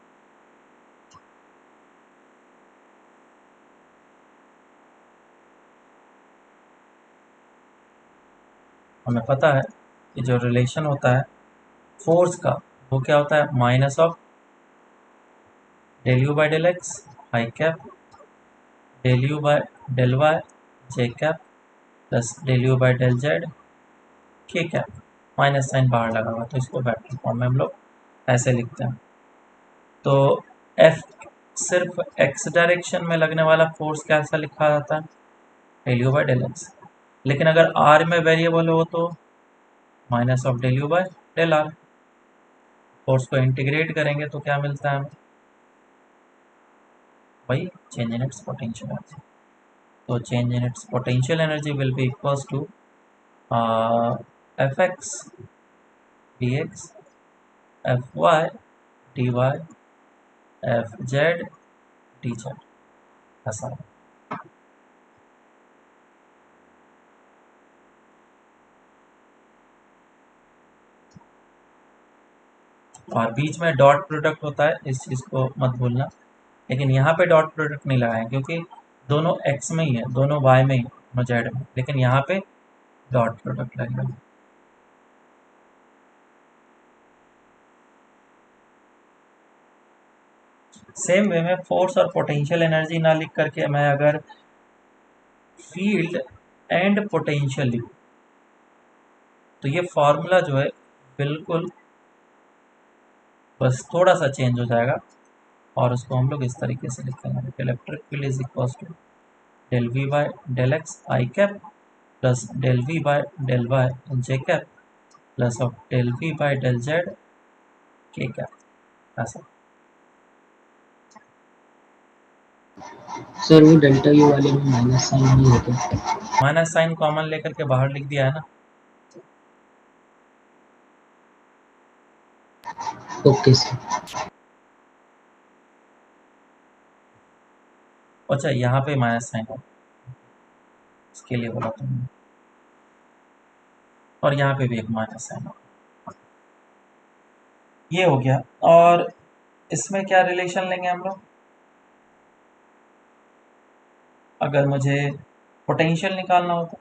हमें पता है कि जो रिलेशन होता है फोर्स का वो क्या होता है, minus of del U by del X I cap del U by del Y J cap plus del U by del Z K cap. Minus sign बाहर लगा हुआ तो इसको वेक्टर फॉर्म में हम लोग ऐसे लिखते हैं। तो एफ सिर्फ एक्स डायरेक्शन में लगने वाला फोर्स कैसा लिखा जाता है, del U by del X. लेकिन अगर आर में वेरिएबल हो तो minus of del U by del R. Force को इंटीग्रेट करेंगे तो क्या मिलता है हमें, वही change in its potential energy. तो change in its potential energy will be equals to F X D X F Y D Y F Z D Z, ऐसा। और बीच में डॉट प्रोडक्ट होता है, इस चीज़ को मत भूलना। लेकिन यहाँ पे डॉट प्रोडक्ट नहीं लगाएं क्योंकि दोनों एक्स में ही है, दोनों वाई में ही, दोनों जेड में, लेकिन यहाँ पे डॉट प्रोडक्ट लगेगा। सेम वे में फोर्स और पोटेंशियल एनर्जी ना लिख करके मैं अगर फील्ड एंड पोटेंशियल लिखूं तो ये फॉर्मूला जो है बिल्कुल बस थोड़ा सा चेंज हो जाएगा और उसको हम लोग इस तरीके से लिखेंगे, electric field is equal to del V by del X I cap plus del V by del Y J cap plus of del V by del Z K cap, ऐसा। सर वो डेल्टा यू वाले में minus sign नहीं होता? Minus sign common लेकर के बाहर लिख दिया है ना। Okay sir. अच्छा यहाँ पे माइनस साइन है, इसके लिए बोला तुमने, और यहाँ पे भी एक माइनस साइन है। ये हो गया। और इसमें क्या रिलेशन लेंगे हम लोग, अगर मुझे पोटेंशियल निकालना होता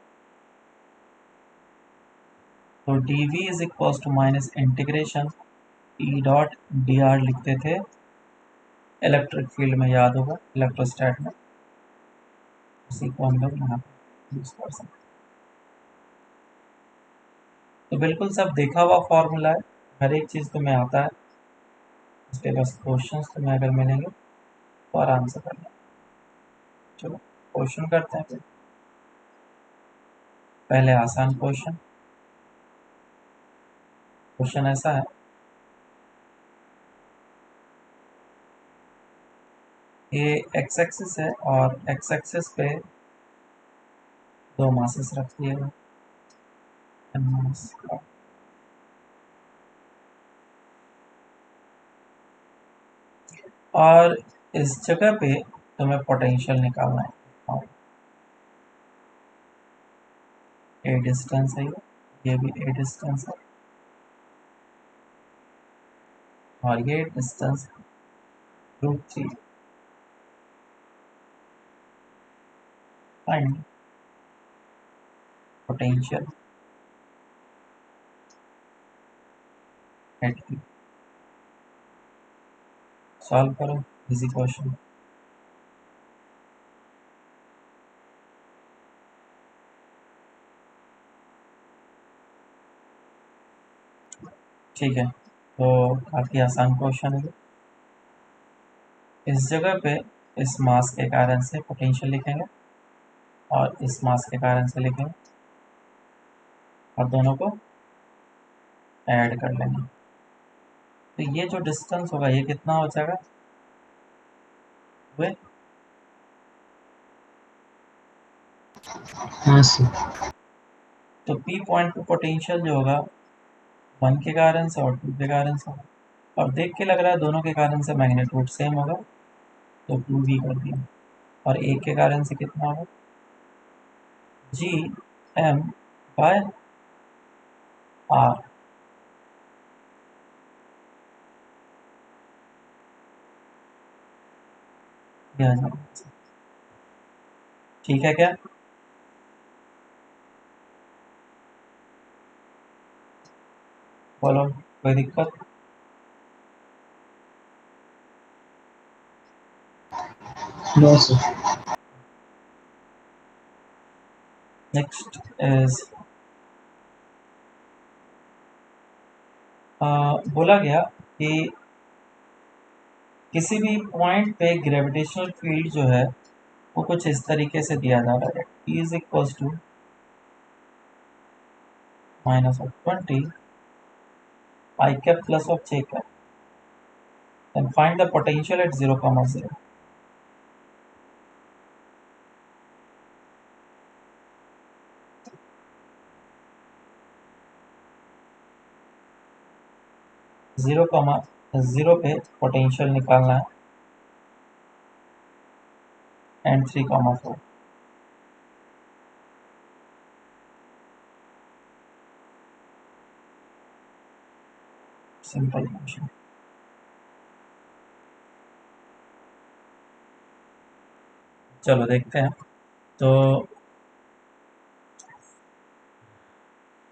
तो D V is equal to minus integration E dot D R लिखते थे इलेक्ट्रिक फील्ड में, याद होगा इलेक्ट्रोस्टैट में, उसी को हम लोग यहाँ यूज कर सकते। तो बिल्कुल सब देखा हुआ फॉर्मूला है, हर एक चीज़ तुम्हें आता है। इसके बस क्वेश्चंस तुम्हें अगर मिलेंगे तो आराम से करना। चलो क्वेश्चन करते हैं फिर। पहले आसान क्वेश्चन। क्वेश्चन ऐसा है, ये एक्स एक्सिस है और एक्स एक्सिस पे दो मासेस रख दिए गए, और इस जगह पे तुम्हें पोटेंशियल निकालना है। और ए डिस्टेंस है, ये भी ए डिस्टेंस है, और ये distance √3। Find potential at P. Solve करो, इजी क्वेश्चन। ठीक है, तो काफ़ी आसान क्वेश्चन है। इस जगह पे इस मास के कारण से पोटेंशियल लिखेंगे और इस मास के कारण से लिखेंगे और दोनों को ऐड कर लेंगे। तो ये जो डिस्टेंस होगा ये कितना हो जाएगा, वे हाँ सर। तो पी पॉइंट पे पोटेंशियल जो होगा 1 के कारण से और 2 के कारण से, और देख के लग रहा है दोनों के कारण से मैग्नीट्यूड सेम होगा तो 2v कर दिया। और एक के कारण से कितना होगा, जी एम बाय आर। ये आ जाएगा। ठीक है क्या? बोलो, कोई दिक्कत? No sir. नेक्स्ट इज बोला गया कि किसी भी पॉइंट पे ग्रेविटेशनल फील्ड जो है वो कुछ इस तरीके से दिया जा रहा है, E is equal to minus of 20 I cap plus of j cap. Then find the potential at 0, 0. Zero comma zero पे पोटेंशियल निकालना है एंड 3, 4 सिंपल फंक्शन। चलो देखते हैं। तो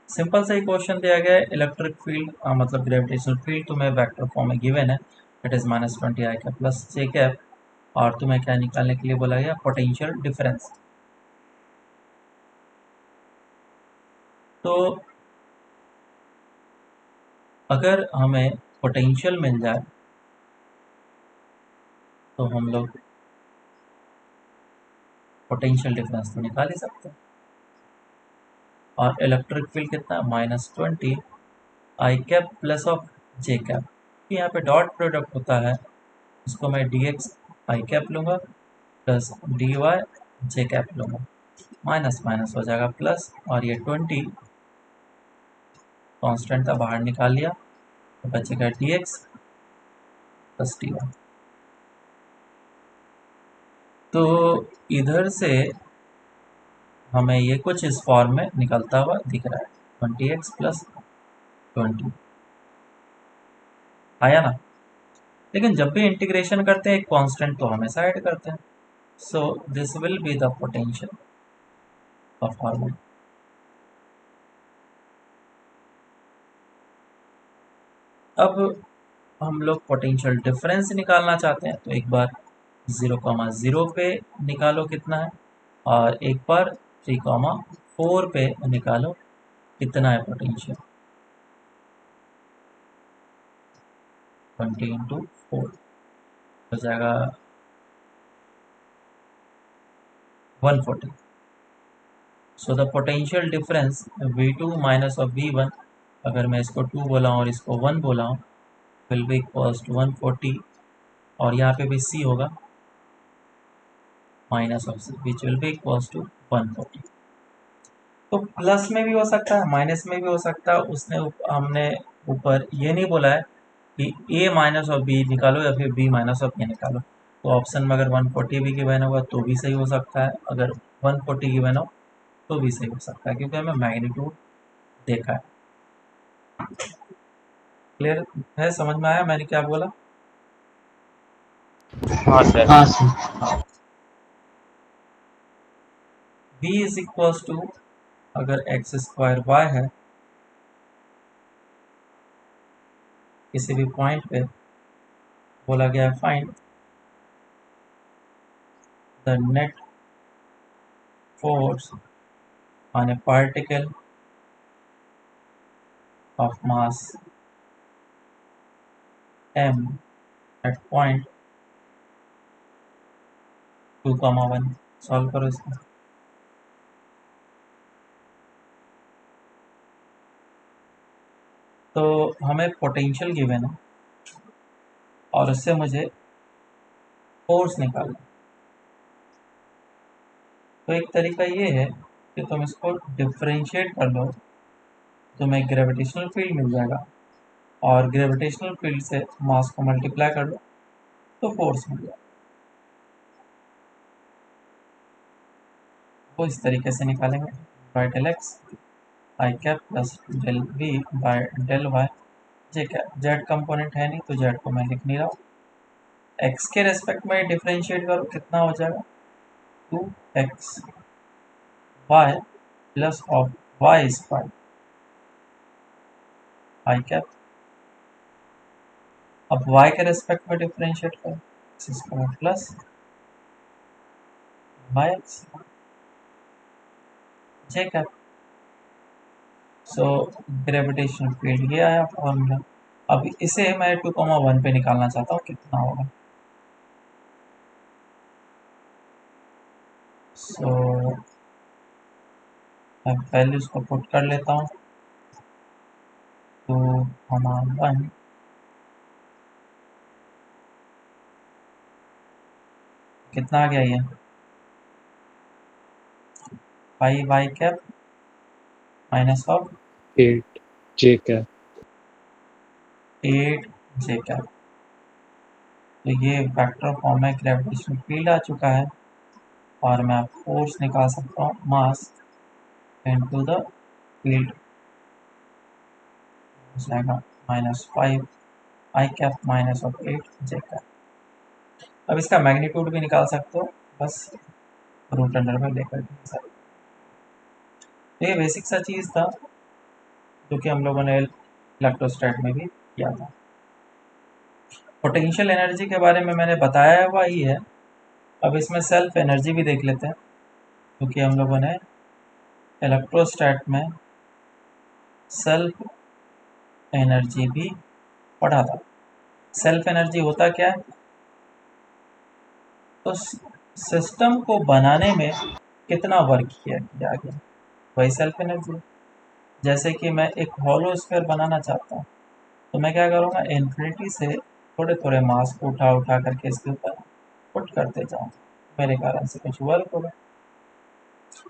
सिंपल सा ही क्वेश्चन दिया गया है, इलेक्ट्रिक फील्ड मतलब ग्रेविटेशनल फील्ड तुम्हें वेक्टर फॉर्म में गिवन है, it is -20 I cap plus j cap, और तुम्हें क्या निकालने के लिए बोला गया? Potential difference. तो अगर हमें पोटेंशियल मिल जाए तो हम लोग पोटेंशियल डिफरेंस तो निकाल ही सकते हैं। और इलेक्ट्रिक फील्ड कितना है? -20 I cap plus of j cap. यहाँ पे डॉट प्रोडक्ट होता है, इसको मैं dx I कैप लूँगा प्लस dy j कैप लूँगा, माइनस माइनस हो जाएगा प्लस, और ये 20 कांस्टेंट था बाहर निकाल लिया तो बचेगा dx प्लस dy। तो इधर से हमें ये कुछ इस फॉर्म में निकलता हुआ दिख रहा है, 20x प्लस 20 आया ना। लेकिन जब भी इंटीग्रेशन करते हैं एक कांस्टेंट तो हमेशा ऐड करते हैं, so this will be the potential of formula. अब हम लोग पोटेंशियल डिफरेंस निकालना चाहते हैं, तो एक बार 0, 0 पे निकालो कितना है, और एक बार 3, 4 पे निकालो कितना है पोटेंशियल। 20 इंटू 4 हो जाएगा 140। So the potential difference V2 minus of V1, अगर मैं इसको 2 बोला हूँ और इसको 1 बोला हूँ, विल बी इक्वल्स टू 140, और यहाँ पे भी C होगा minus of C, which will be equals to 140। तो प्लस में भी हो सकता है, माइनस में भी हो सकता है। हमने ऊपर ये नहीं बोला है कि A माइनस ऑफ B निकालो या फिर B माइनस ऑफ A निकालो। तो ऑप्शन में अगर 140 भी गिवन होगा तो भी सही हो सकता है, अगर 140 गिवन हो तो भी सही हो सकता है, क्योंकि हमें मैग्नीट्यूड देखा है। क्लियर है? समझ में आया मैंने क्या बोला? हाँ सर। हाँ sir. V is equal to, अगर x² y है किसी भी पॉइंट पे, बोला गया है find the net force on a particle of mass m at point 2, 1। Solve करो इसको। तो हमें पोटेंशियल गिवन है और उससे मुझे फोर्स निकालना। तो एक तरीका ये है कि तुम इसको डिफरेंशिएट कर लो, तुम्हें ग्रेविटेशनल फील्ड मिल जाएगा, और ग्रेविटेशनल फील्ड से मास को मल्टीप्लाई कर लो तो फोर्स मिल जाएगा। वो इस तरीके से निकालेंगे, by del X I cap plus del V by del Y J cap. Z component है नहीं तो जेड को मैं लिख नहीं रहा हूँ, x के रेस्पेक्ट में डिफरेंशिएट करो, कितना हो जाएगा 2x y plus of y square I cap. अब y के रेस्पेक्ट में डिफरेंशिएट करो, x स्क्वायर प्लस y जे कैप। सो ग्रेविटेशनल फील्ड ये आया फॉर्मूला। अब इसे मैं 2,1 पे निकालना चाहता हूँ, कितना होगा। सो मैं वैल्यूज को पुट कर लेता हूँ, 2,1 कितना आ गया ये pi Y cap minus of 8 J cap. 8 J cap. तो ये वेक्टर फॉर्म में ग्रेविटेशनल फील्ड आ चुका है और मैं फोर्स निकाल सकता हूँ, मास इनटू द फील्ड हो जाएगा -5 I cap minus of 8 J cap. अब इसका मैग्नीट्यूड भी निकाल सकते हो, बस रूट अंडर में लेकर के। तो ये बेसिक सा चीज़ था जो कि हम लोगों ने इलेक्ट्रोस्टैट में भी किया था। पोटेंशियल एनर्जी के बारे में मैंने बताया हुआ ही है। अब इसमें सेल्फ एनर्जी भी देख लेते हैं, क्योंकि हम लोगों ने इलेक्ट्रोस्टैट में सेल्फ एनर्जी भी पढ़ा था। सेल्फ एनर्जी होता क्या है, तो सिस्टम को बनाने में कितना वर्क किया गया वही सेल्फ एनर्जी। जैसे कि मैं एक हॉलो स्फीयर बनाना चाहता हूँ, तो मैं क्या करूँगा, इन्फिनिटी से थोड़े थोड़े मास को उठा उठा करके इसके ऊपर पुट करते जाऊँ, मेरे कारण से कुछ वर्क होगा।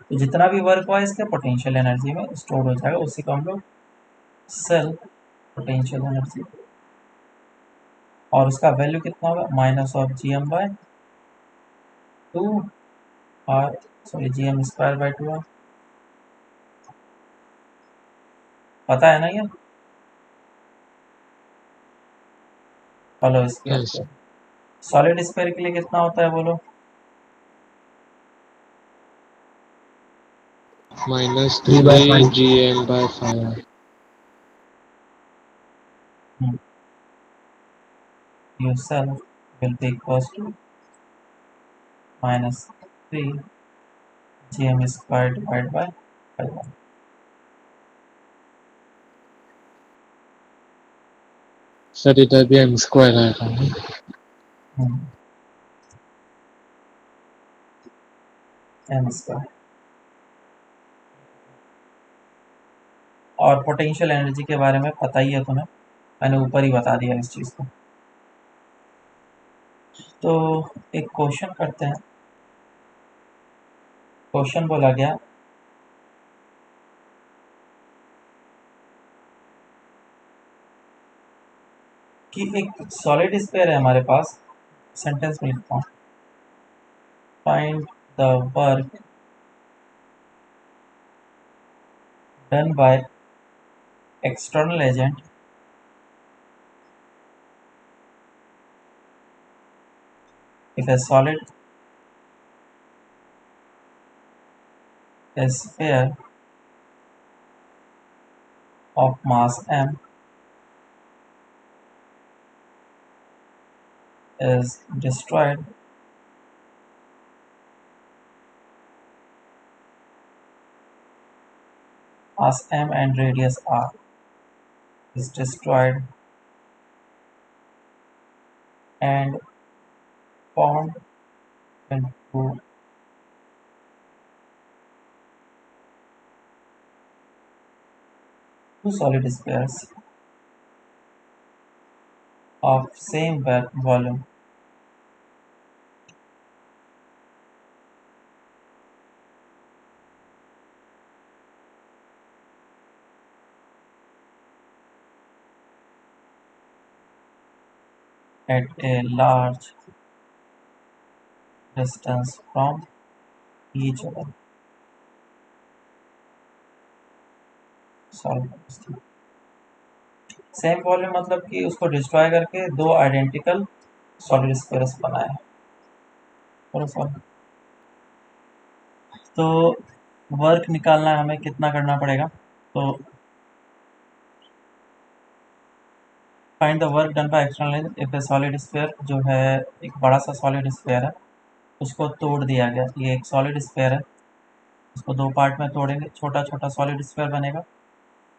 तो जितना भी वर्क हुआ इसके पोटेंशियल एनर्जी में स्टोर हो जाएगा, उसी को हम लोग सेल्फ पोटेंशियल एनर्जी। और उसका वैल्यू कितना होगा, -GM/2 और GM²/2। पता है ना ये हॉलो स्फीयर यस के। सॉलिड स्फीयर के लिए कितना होता है बोलो, -3 GM/5। yourself will be equals to -3 GM² divided by 5। Sir इधर भी m² आएगा ना? m²। और पोटेंशियल एनर्जी के बारे में पता ही है तुम्हें, मैंने ऊपर ही बता दिया इस चीज़ को। तो एक क्वेश्चन करते हैं। क्वेश्चन बोला गया कि एक सॉलिड स्फीयर है हमारे पास, सेंटेंस में लिखता हूँ, find the work done by external agent if a solid sphere of mass m is destroyed mass m and radius r is destroyed and formed into two solid spheres of same volume at a large distance from each other। Same volume मतलब कि उसको destroy करके दो identical solid sphere बनाया करो solve. तो work निकालना है हमें, कितना करना पड़ेगा, तो find the work done by external if A solid sphere, जो है एक बड़ा सा सॉलिड स्फीयर है, उसको तोड़ दिया गया। ये एक सॉलिड स्फीयर है, इसको दो पार्ट में तोड़ेंगे, छोटा छोटा सॉलिड स्फीयर बनेगा।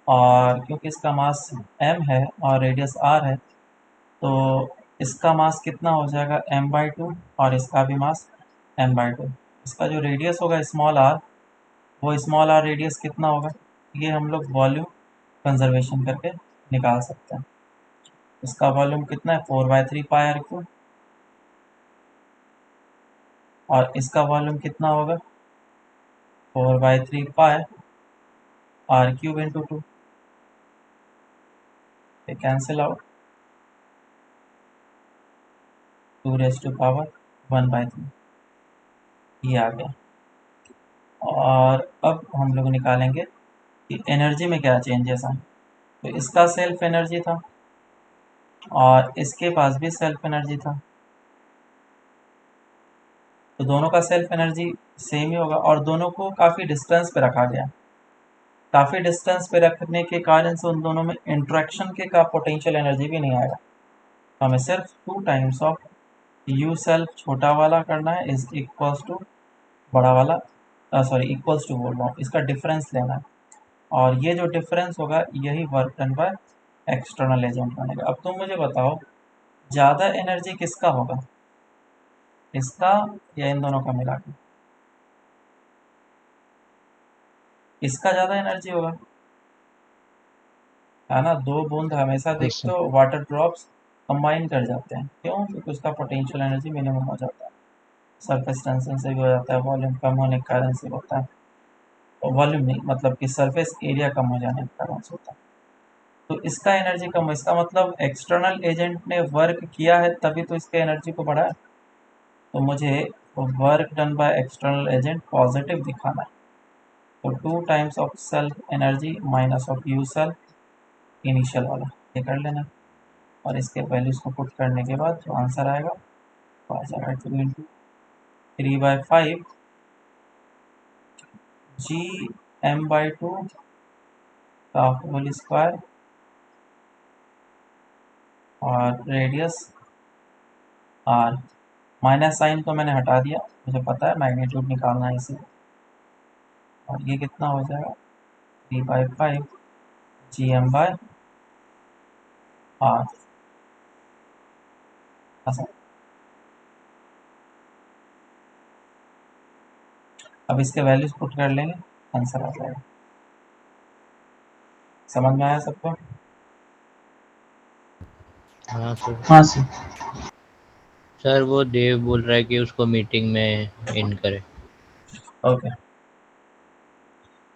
और क्योंकि इसका मास m है और रेडियस r है, तो इसका मास कितना हो जाएगा m/2, और इसका भी मास m/2। इसका जो रेडियस होगा स्मॉल r, वो स्मॉल r रेडियस कितना होगा, ये हम लोग वॉल्यूम कंजर्वेशन करके निकाल सकते हैं। इसका वॉल्यूम कितना है 4/3 पाई r3, और इसका वॉल्यूम कितना होगा 4/3 पाई r³ इंटू 2। ये कैंसिल आउट, 2⁻⁴ ये आ गया। और अब हम लोग निकालेंगे कि एनर्जी में क्या चेंजेस हैं। तो इसका सेल्फ एनर्जी था और इसके पास भी सेल्फ एनर्जी था, तो दोनों का सेल्फ एनर्जी सेम ही होगा, और दोनों को काफ़ी डिस्टेंस पे रखा गया। काफ़ी डिस्टेंस पे रखने के कारण से उन दोनों में इंट्रैक्शन के का पोटेंशियल एनर्जी भी नहीं आएगा। तो हमें सिर्फ 2 टाइम्स ऑफ यू सेल्फ छोटा वाला करना है इज इक्वल्स टू बड़ा वाला, सॉरी इक्वल्स टू बोल रहा हूँ, इसका डिफरेंस लेना है। और ये जो डिफरेंस होगा यही work done by external agent बनेगा। अब तुम मुझे बताओ ज़्यादा एनर्जी किसका होगा, इसका या इन दोनों का मिला के? इसका ज़्यादा एनर्जी होगा, है ना। दो बूंद हमेशा देखते हो वाटर ड्रॉप्स कंबाइन कर जाते हैं, क्यों? क्योंकि उसका पोटेंशियल एनर्जी मिनिमम हो जाता है, सरफेस टेंशन से भी हो जाता है, वॉल्यूम कम होने के कारण से होता है, वॉल्यूम नहीं मतलब कि सरफेस एरिया कम हो जाने के कारण से होता है। तो इसका एनर्जी कम, इसका मतलब एक्सटर्नल एजेंट ने वर्क किया है तभी तो इसके एनर्जी को बढ़ाया। तो मुझे work done by external agent positive दिखाना है, तो 2 times of self energy minus of you self initial वाला ये कर लेना, और इसके वैल्यूज को पुट करने के बाद जो आंसर आएगा वो आ जाएगा 2 इंटू 3/5 gm/2 का होल स्क्वायर, और रेडियस r। माइनस साइन तो मैंने हटा दिया, मुझे पता है मैग्नीट्यूड निकालना है इसे। और ये कितना हो जाएगा 3/5 gm/r। अब इसके वैल्यूज पुट कर लेंगे, आंसर आ जाएगा। समझ में आया सबको? हाँ सर। हाँ सर। सर वो देव बोल रहा है कि उसको मीटिंग में इन करे। ओके,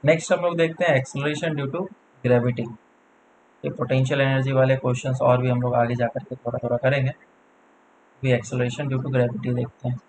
नेक्स्ट हम लोग देखते हैं एक्सेलरेशन ड्यू टू ग्रेविटी। ये पोटेंशियल एनर्जी वाले क्वेश्चंस और भी हम लोग आगे जा करके थोड़ा थोड़ा करेंगे। भी एक्सेलरेशन ड्यू टू ग्रेविटी देखते हैं।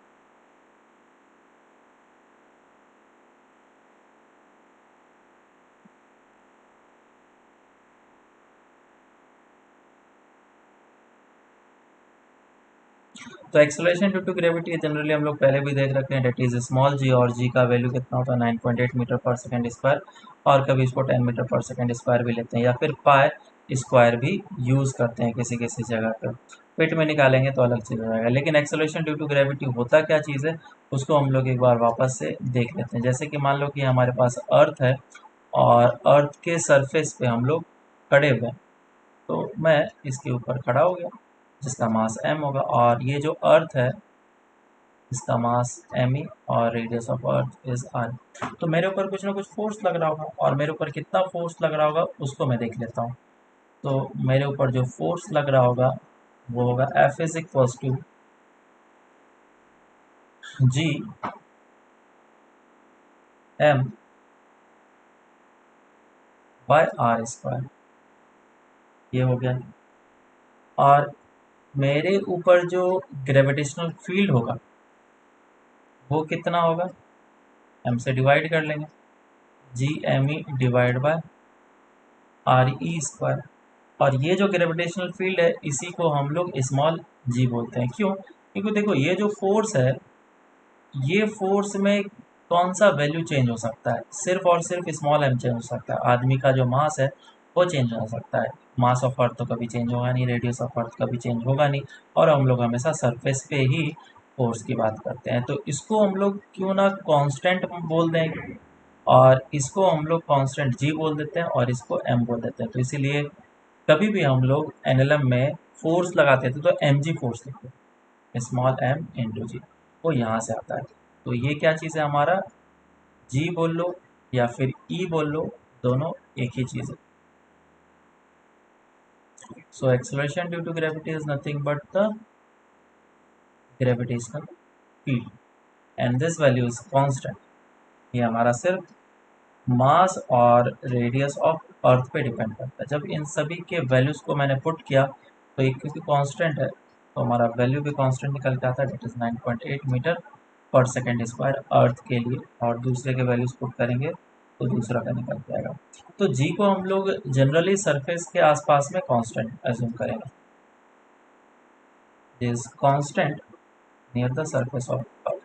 तो acceleration due to gravity generally हम लोग पहले भी देख रखे हैं, डेट इज स्मॉल जी, और जी का वैल्यू कितना होता है 9.8 मीटर पर सेकेंड स्क्वायर, और कभी इसको 10 मीटर पर सेकेंड स्क्वायर भी लेते हैं, या फिर पाई स्क्वायर भी यूज़ करते हैं किसी किसी जगह पर। फिट में निकालेंगे तो अलग चीज़ हो जाएगा। लेकिन एक्सेलरेशन ड्यू टू ग्रेविटी होता क्या चीज़ है उसको हम लोग एक बार वापस से देख लेते हैं। जैसे कि मान लो कि हमारे पास अर्थ है और अर्थ के सरफेस पे हम लोग खड़े हुए हैं, तो मैं इसके ऊपर खड़ा हो गया जिसका मास m होगा, और ये जो अर्थ है इसका मास m और radius of earth is r। तो मेरे ऊपर कुछ ना कुछ फोर्स लग रहा होगा, और मेरे ऊपर कितना फोर्स लग रहा होगा उसको मैं देख लेता हूँ। तो मेरे ऊपर जो फोर्स लग रहा होगा वो होगा F is equals to G m by r square, ये हो गया। और मेरे ऊपर जो ग्रेविटेशनल फील्ड होगा वो कितना होगा, m से डिवाइड कर लेंगे, G M E divide by R E square. और ये जो ग्रेविटेशनल फील्ड है इसी को हम लोग स्मॉल जी बोलते हैं। क्यों? क्योंकि देखो ये जो फोर्स है, ये फोर्स में कौन सा वैल्यू चेंज हो सकता है? सिर्फ और सिर्फ स्मॉल एम चेंज हो सकता है। आदमी का जो मास है वो चेंज हो सकता है, मास ऑफ अर्थ तो कभी चेंज होगा नहीं, रेडियस ऑफ अर्थ कभी चेंज होगा नहीं, और हम लोग हमेशा सरफेस पे ही फोर्स की बात करते हैं। तो इसको हम लोग क्यों ना कांस्टेंट बोल दें, और इसको हम लोग कांस्टेंट जी बोल देते हैं, और इसको एम बोल देते हैं। तो इसीलिए कभी भी हम लोग एनएलएम में फोर्स लगाते थे तो एम जी फोर्स लिखते थे, स्मॉल एम इंटू जी, वो यहाँ से आता है। तो ये क्या चीज़ है हमारा, जी बोल लो या फिर ई बोल लो, दोनों एक ही चीज़ है। So acceleration due to gravity is nothing but the gravitational field and this value is constant. ये हमारा सिर्फ मास और रेडियस ऑफ अर्थ पे डिपेंड करता है। जब इन सभी के वैल्यूज़ को मैंने पुट किया तो एक क्योंकि कांस्टेंट है तो हमारा वैल्यू भी कांस्टेंट निकल के आता है, डेट इज़ 9.8 मीटर पर सेकेंड स्क्वायर अर्थ के लिए, और दूसरे के वैल्यूज़ पुट करेंगे तो दूसरा का निकल जाएगा। तो जी को हम लोग जनरली सरफेस के आसपास में कांस्टेंट एज्यूम करेंगे, is constant near the surface of earth.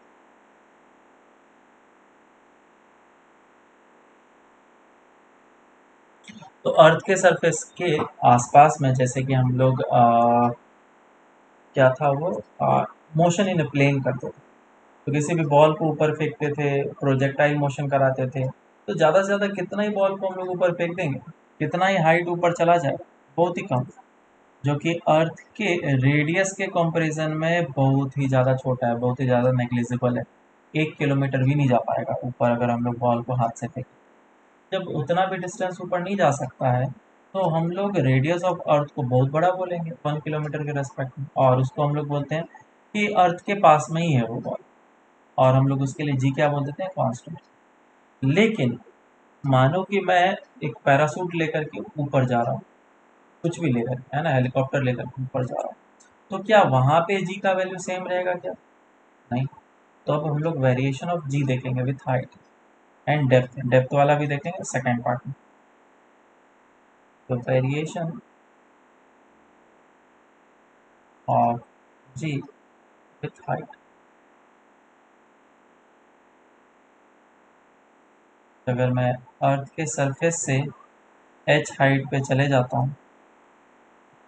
तो अर्थ के सरफेस के आसपास में जैसे कि हम लोग क्या था वो मोशन इन प्लेन करते थे, तो किसी भी बॉल को ऊपर फेंकते थे, प्रोजेक्टाइल मोशन कराते थे, तो ज़्यादा से ज़्यादा कितना ही बॉल को हम लोग ऊपर फेंक देंगे, कितना ही हाइट ऊपर चला जाए, बहुत ही कम, जो कि अर्थ के रेडियस के कंपैरिजन में बहुत ही ज़्यादा छोटा है, बहुत ही ज़्यादा नेग्लिजिबल है। 1 किलोमीटर भी नहीं जा पाएगा ऊपर अगर हम लोग बॉल को हाथ से फेंकें। जब उतना भी डिस्टेंस ऊपर नहीं जा सकता है तो हम लोग रेडियस ऑफ अर्थ को बहुत बड़ा बोलेंगे 1 किलोमीटर के रेस्पेक्ट में, और उसको हम लोग बोलते हैं कि अर्थ के पास में ही है वो बॉल, और हम लोग उसके लिए जी क्या बोल देते हैं, कांस्टेंट। लेकिन मानो कि मैं एक पैरासूट लेकर के ऊपर जा रहा हूँ, कुछ भी लेकर, है ना, हेलीकॉप्टर लेकर के ऊपर जा रहा हूँ, तो क्या वहाँ पे जी का वैल्यू सेम रहेगा क्या? नहीं। तो अब हम लोग वेरिएशन ऑफ जी देखेंगे with height and depth, depth वाला भी देखेंगे सेकेंड पार्ट में। तो variation of G with height, अगर मैं अर्थ के सरफेस से h हाइट पे चले जाता हूँ,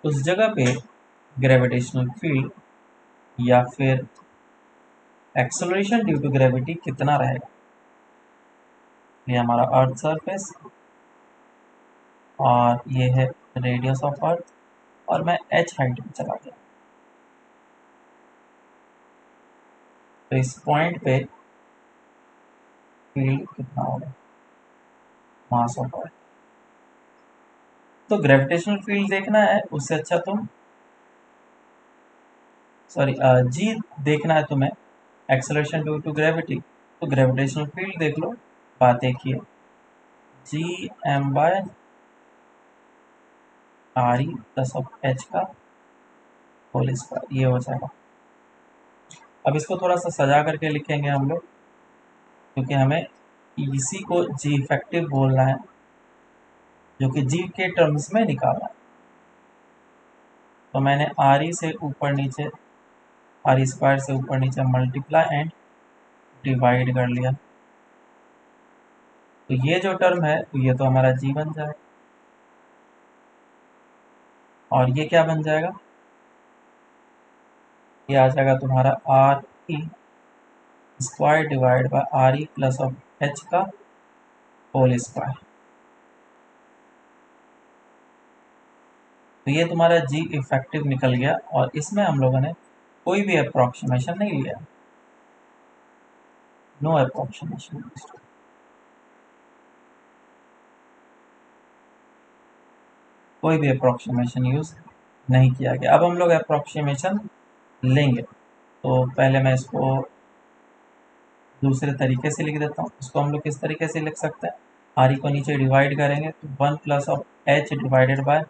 उस जगह पे ग्रेविटेशनल फील्ड या फिर एक्सेलरेशन ड्यू टू ग्रेविटी कितना रहेगा? ये हमारा अर्थ सरफेस और ये है रेडियस ऑफ अर्थ, और मैं h हाइट पे चला गया, तो इस पॉइंट पे फील्ड कितना होगा, मास ऑफ अर्थ। तो ग्रेविटेशनल फील्ड देखना है उससे अच्छा तुम जी देखना है तुम्हें, एक्सेलरेशन ड्यू टू ग्रेविटी, तो ग्रेविटेशनल फील्ड देख लो, बात एक ही है, G M by R E plus of H का होल स्क्वायर, ये हो जाएगा। अब इसको थोड़ा सा सजा करके लिखेंगे हम लोग, क्योंकि हमें इसी को जी इफेक्टिव बोलना है, जो कि जी के टर्म्स में निकालना है। तो मैंने आर ई से ऊपर नीचे, आर ई स्क्वायर से ऊपर नीचे मल्टीप्लाई एंड डिवाइड कर लिया, तो ये जो टर्म है ये तो हमारा जी बन जाएगा, और ये क्या बन जाएगा, ये आ जाएगा तुम्हारा are E square divide by R E plus of H का होल स्क्वायर। तो ये तुम्हारा जी इफेक्टिव निकल गया, और इसमें हम लोगों ने कोई भी अप्रोक्सीमेशन नहीं लिया, नो अप्रोक्सीमेशन, कोई भी अप्रोक्सीमेशन यूज नहीं किया गया। अब हम लोग अप्रोक्सीमेशन लेंगे, तो पहले मैं इसको दूसरे तरीके से लिख देता हूँ। इसको हम लोग किस तरीके से लिख सकते हैं, आर ई को नीचे डिवाइड करेंगे तो 1 plus of H divided by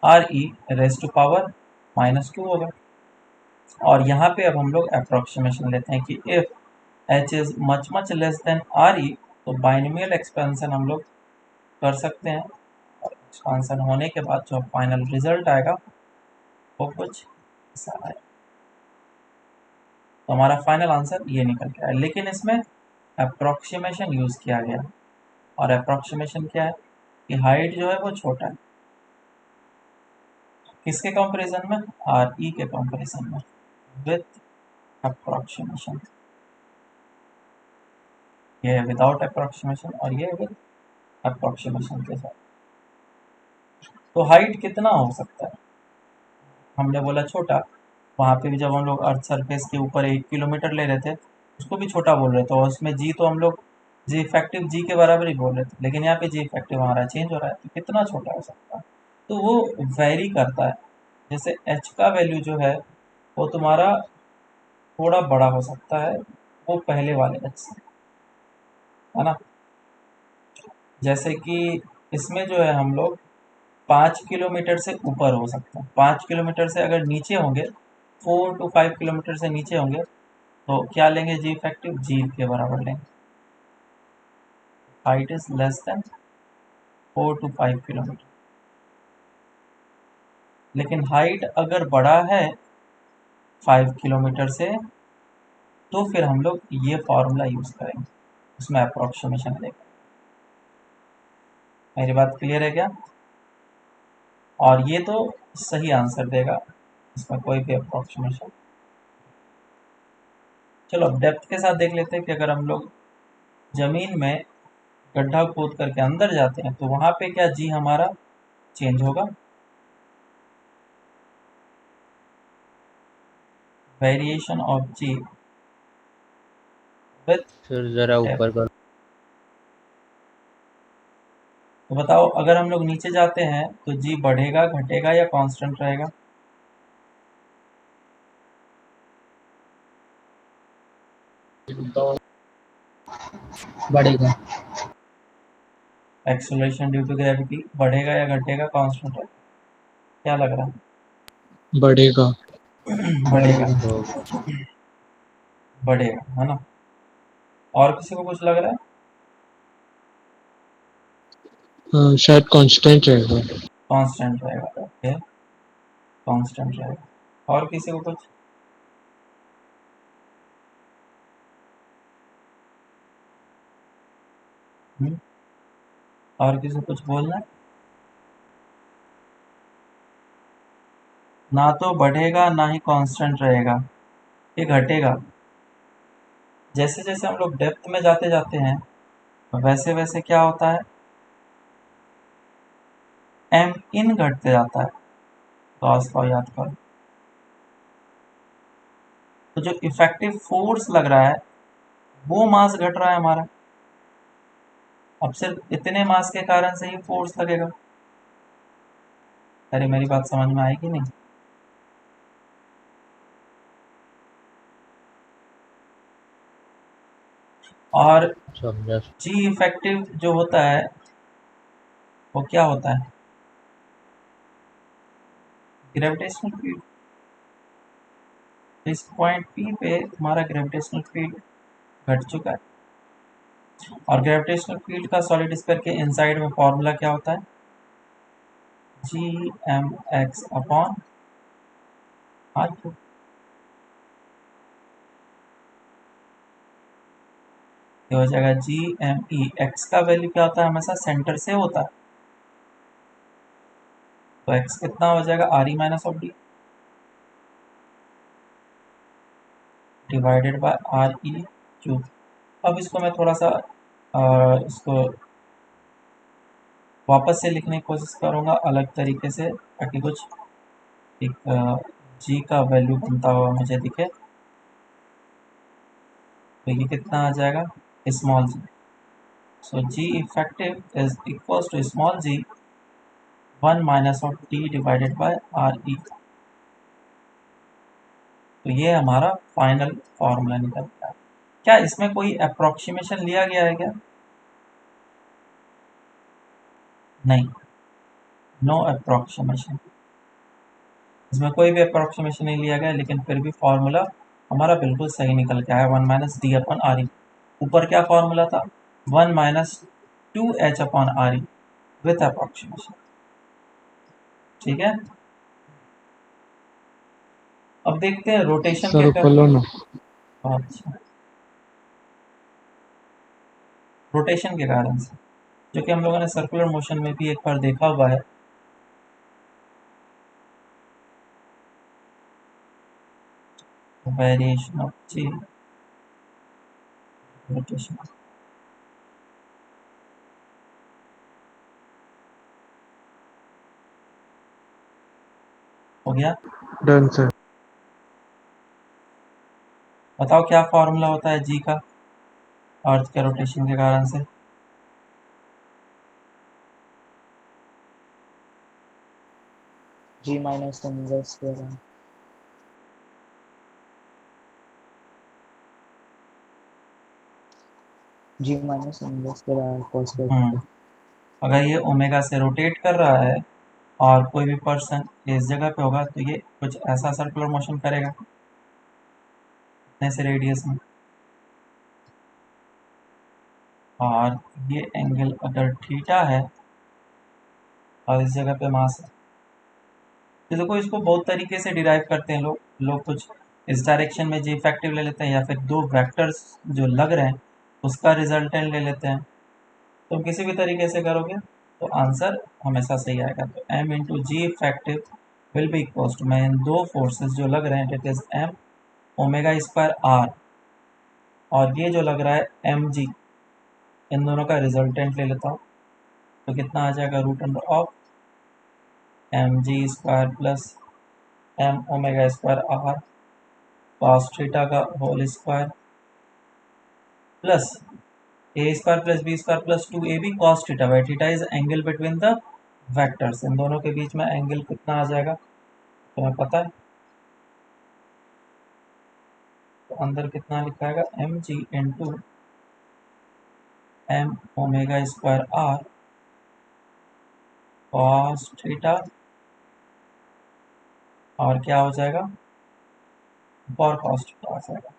R E raise to power -2 होगा, और यहाँ पे अब हम लोग अप्रोक्सीमेशन लेते हैं कि if H is much less than are E, तो बाइनोमियल एक्सपेंशन हम लोग कर सकते हैं, एक्सपांसन होने के बाद जो फाइनल रिजल्ट आएगा वो कुछ ऐसा आएगा। तो हमारा फाइनल आंसर ये निकल के आया, लेकिन इसमें अप्रोक्सीमेशन यूज़ किया गया। और अप्रोक्सीमेशन क्या है कि हाइट जो है वो छोटा है, किसके कंपैरिजन में, आर ई के कंपैरिजन में, विथ अप्रोक्सीमेशन। ये है विदाउट अप्रोक्सीमेशन और ये विद अप्रोक्सीमेशन के साथ। तो हाइट कितना हो सकता है, हमने बोला छोटा। वहाँ पे भी जब हम लोग अर्थ सरफेस के ऊपर 1 किलोमीटर ले रहे थे उसको भी छोटा बोल रहे थे, और उसमें जी तो हम लोग जी इफेक्टिव जी के बराबर ही बोल रहे थे, लेकिन यहाँ पे जी इफेक्टिव हमारा चेंज हो रहा है, तो कितना छोटा हो सकता है। तो वो वेरी करता है। जैसे एच का वैल्यू जो है वो तुम्हारा थोड़ा बड़ा हो सकता है वो पहले वाले एच से, है ना। जैसे कि इसमें जो है हम लोग 5 किलोमीटर से ऊपर हो सकते हैं। 5 किलोमीटर से अगर नीचे होंगे, 4 to 5 किलोमीटर से नीचे होंगे तो क्या लेंगे, जी इफेक्टिव जी के बराबर लेंगे। Height is less than 4 to 5 kilometre. लेकिन हाइट अगर बड़ा है 5 किलोमीटर से तो फिर हम लोग ये फॉर्मूला यूज करेंगे, उसमें अप्रोक्सीमेशन लेंगे। मेरी बात क्लियर है क्या? और ये तो सही आंसर देगा, इसमें कोई भी अप्रोक्सीमेशन। चलो अब डेप्थ के साथ देख लेते हैं कि अगर हम लोग जमीन में गड्ढा खोद करके अंदर जाते हैं तो वहां पे क्या जी हमारा चेंज होगा। Variation of G with sir जरा ऊपर कर। तो बताओ अगर हम लोग नीचे जाते हैं तो जी बढ़ेगा, घटेगा या कांस्टेंट रहेगा? बढ़ेगा। एक्सेलरेशन ड्यू टू ग्रेविटी बढ़ेगा या घटेगा, कांस्टेंट है? क्या लग रहा बढ़ेगा। है? बढ़ेगा। तो बढ़ेगा, है ना। और किसी को कुछ लग रहा है? शायद कांस्टेंट रहेगा। कांस्टेंट रहेगा, ओके, कांस्टेंट रहेगा। और किसी को कुछ? और किसी को कुछ बोलना है? ना तो बढ़ेगा ना ही कांस्टेंट रहेगा, ये घटेगा। जैसे जैसे हम लोग डेप्थ में जाते जाते हैं वैसे वैसे क्या होता है, एम इन घटते जाता है। गॉस लॉ याद करो। तो जो इफेक्टिव फोर्स लग रहा है वो मास घट रहा है हमारा। अब सिर्फ इतने मास के कारण से ही फोर्स लगेगा। अरे मेरी बात समझ में आएगी नहीं? और समझा। जी इफेक्टिव जो होता है वो क्या होता है, ग्रेविटेशनल फील्ड। इस पॉइंट पी पे तुम्हारा ग्रेविटेशनल फील्ड घट चुका है। और ग्रेविटेशनल फील्ड का सॉलिड स्फीयर के इनसाइड में फॉर्मूला क्या होता है, G M X upon R Q. ये हो जाएगा जी एम ई। एक्स का वैल्यू क्या होता है, हमेशा सेंटर से होता है, तो एक्स कितना हो जाएगा, R E minus of D divided by R E cube. अब इसको मैं थोड़ा सा इसको वापस से लिखने की कोशिश करूँगा अलग तरीके से, ताकि कुछ एक जी का वैल्यू बनता हुआ मुझे दिखे। तो ये कितना आ जाएगा, small G. So G effective is equals to small G 1 minus of T divided by R E. तो ये हमारा फाइनल फॉर्मूला निकलता है। क्या इसमें कोई अप्रोक्सीमेशन लिया गया है क्या? नहीं, नो अप्रोक्सीमेशन। इसमें कोई भी अप्रोक्सीमेशन नहीं लिया गया, लेकिन फिर भी फॉर्मूला हमारा बिल्कुल सही निकल के आया, 1 minus D upon R E. ऊपर क्या फॉर्मूला था, 1 minus 2 H upon R E with approximation. ठीक है। अब देखते हैं रोटेशन सर के खोलो ना। अच्छा, रोटेशन के कारण से, जो कि हम लोगों ने सर्कुलर मोशन में भी एक बार देखा हुआ है। Variation of G rotation. हो गया। Done sir. बताओ क्या फॉर्मूला होता है जी का अर्थ के रोटेशन के कारण से? G minus m inverse square r. G minus m inverse square r cos square theta. अगर ये ओमेगा से रोटेट कर रहा है और कोई भी पर्सन इस जगह पे होगा तो ये कुछ ऐसा सर्कुलर मोशन करेगा इतने से रेडियस में, और ये एंगल अगर थीटा है और इस जगह पे मास है, तो देखो इसको बहुत तरीके से डिराइव करते हैं लोग कुछ इस डायरेक्शन में जी इफेक्टिव ले लेते हैं, या फिर दो वेक्टर्स जो लग रहे हैं उसका रिजल्टेंट ले लेते हैं। तुम किसी भी तरीके से करोगे तो आंसर हमेशा सही आएगा। तो m into G effective will be equal to, मैं इन दो फोर्सेस जो लग रहे हैं that is m omega square r, और ये जो लग रहा है एम जी, इन दोनों का रिजल्टेंट ले लेता हूँ तो कितना आ जाएगा root under of M G square plus M omega square R cos theta का whole square plus A square plus B square plus 2ab cos theta by theta is angle between the vectors. इन दोनों के बीच में angle कितना आ जाएगा तुम्हें पता है, तो अंदर कितना लिखा आएगा M G into M omega square R cos theta, और क्या हो जाएगा और कॉस थीटा आ जाएगा।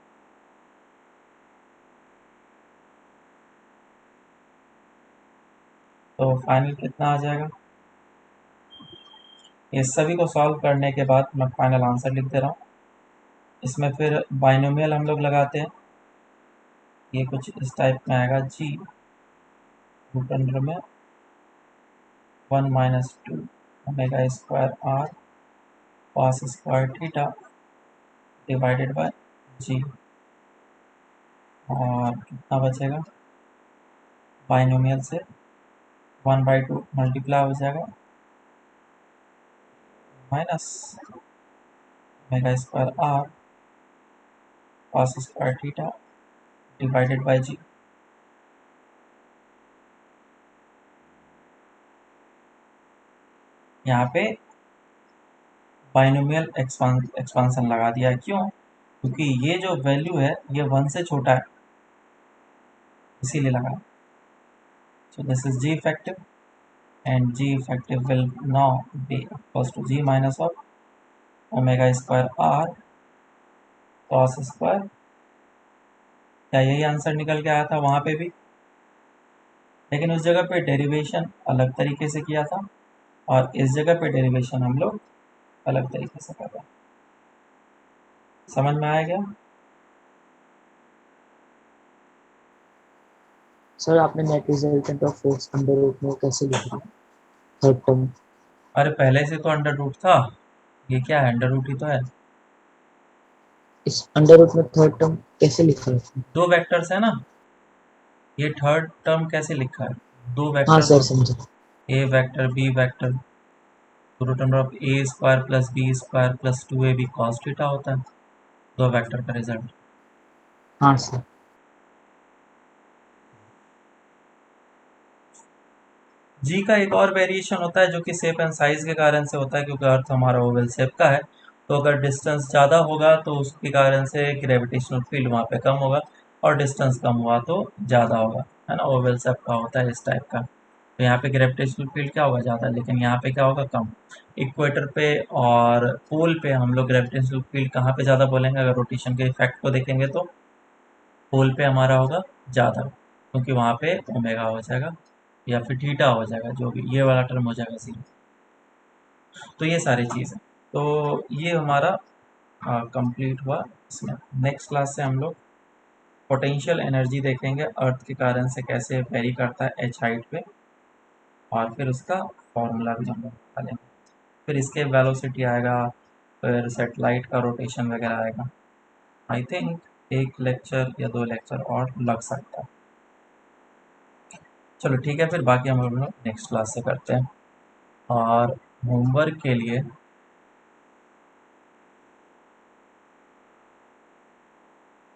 तो फाइनल कितना आ जाएगा, ये सभी को सॉल्व करने के बाद मैं फाइनल आंसर लिख दे रहा हूँ। इसमें फिर बाइनोमियल हम लोग लगाते हैं, ये कुछ इस टाइप में आएगा जी रूट अंडर में 1 minus 2 omega square R cos square theta divided by G, और कितना बचेगा बाइनोमियल से 1/2 मल्टीप्लाई हो जाएगा minus omega square R cos square theta divided by G. यहाँ पे बाइनोमियल एक्सपांसन लगा दिया है, क्यों? क्योंकि ये जो वैल्यू है ये 1 से छोटा है, इसीलिए लगा। So this is G effective and G effective will now be equals to G minus of omega square R cos square. क्या यही आंसर निकल के आया था वहाँ पे भी, लेकिन उस जगह पे डेरिवेशन अलग तरीके से किया था और इस जगह पे डेरिवेशन हम लोग अलग तरीके से कर रहे हैं। समझ में आया क्या? सर आपने net resultant of force under root में कैसे लिख दिया थर्ड टर्म? अरे पहले से तो अंडर रूट था, ये क्या है अंडर रूट ही तो है। इस अंडर रूट में थर्ड टर्म कैसे लिखा है आपने? दो वेक्टर्स है ना, ये थर्ड टर्म कैसे लिखा है, दो हाँ वेक्टर्स सर होते समझा। हैं, ए वेक्टर बी वेक्टर, तो root under of A square plus B square plus 2ab cos theta होता है दो वेक्टर का रिजल्ट। हाँ सर। जी का एक और वेरिएशन होता है जो कि शेप एंड साइज के कारण से होता है, क्योंकि अर्थ हमारा ओवल शेप का है, तो अगर डिस्टेंस ज़्यादा होगा तो उसके कारण से ग्रेविटेशनल फील्ड वहाँ पे कम होगा, और डिस्टेंस कम हुआ तो ज़्यादा होगा, है ना। ओवल शेप का होता है इस टाइप का, तो यहाँ पे ग्रेविटेशनल फील्ड क्या होगा ज़्यादा, लेकिन यहाँ पे क्या होगा कम। इक्वेटर पे और पोल पे हम लोग ग्रेविटेशनल फील्ड कहाँ पे ज़्यादा बोलेंगे, अगर रोटेशन के इफेक्ट को देखेंगे तो पोल पे हमारा होगा ज़्यादा, क्योंकि वहाँ पे ओमेगा हो जाएगा या फिर थीटा हो जाएगा, जो भी ये वाला टर्म हो जाएगा जीरो। तो ये सारी चीज़ें, तो ये हमारा कंप्लीट हुआ। इसमें नेक्स्ट क्लास से हम लोग पोटेंशियल एनर्जी देखेंगे, अर्थ के कारण से कैसे वेरी करता है एच हाइट पे, और फिर उसका फॉर्मूला भी हम लोग निकालेंगे। फिर इसके वेलोसिटी आएगा, फिर सेटेलाइट का रोटेशन वगैरह आएगा। आई थिंक एक लेक्चर या 2 लेक्चर और लग सकता है। चलो ठीक है, फिर बाकी हम लोग नेक्स्ट क्लास से करते हैं। और होमवर्क के लिए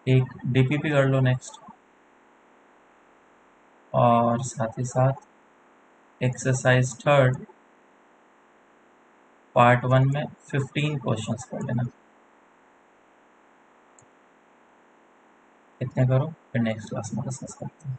एक डीपीपी कर लो नेक्स्ट, और साथ ही साथ एक्सरसाइज थर्ड पार्ट 1 में 15 क्वेश्चंस कर लेना। इतने करो, फिर नेक्स्ट क्लास में डिस्कस करते हैं।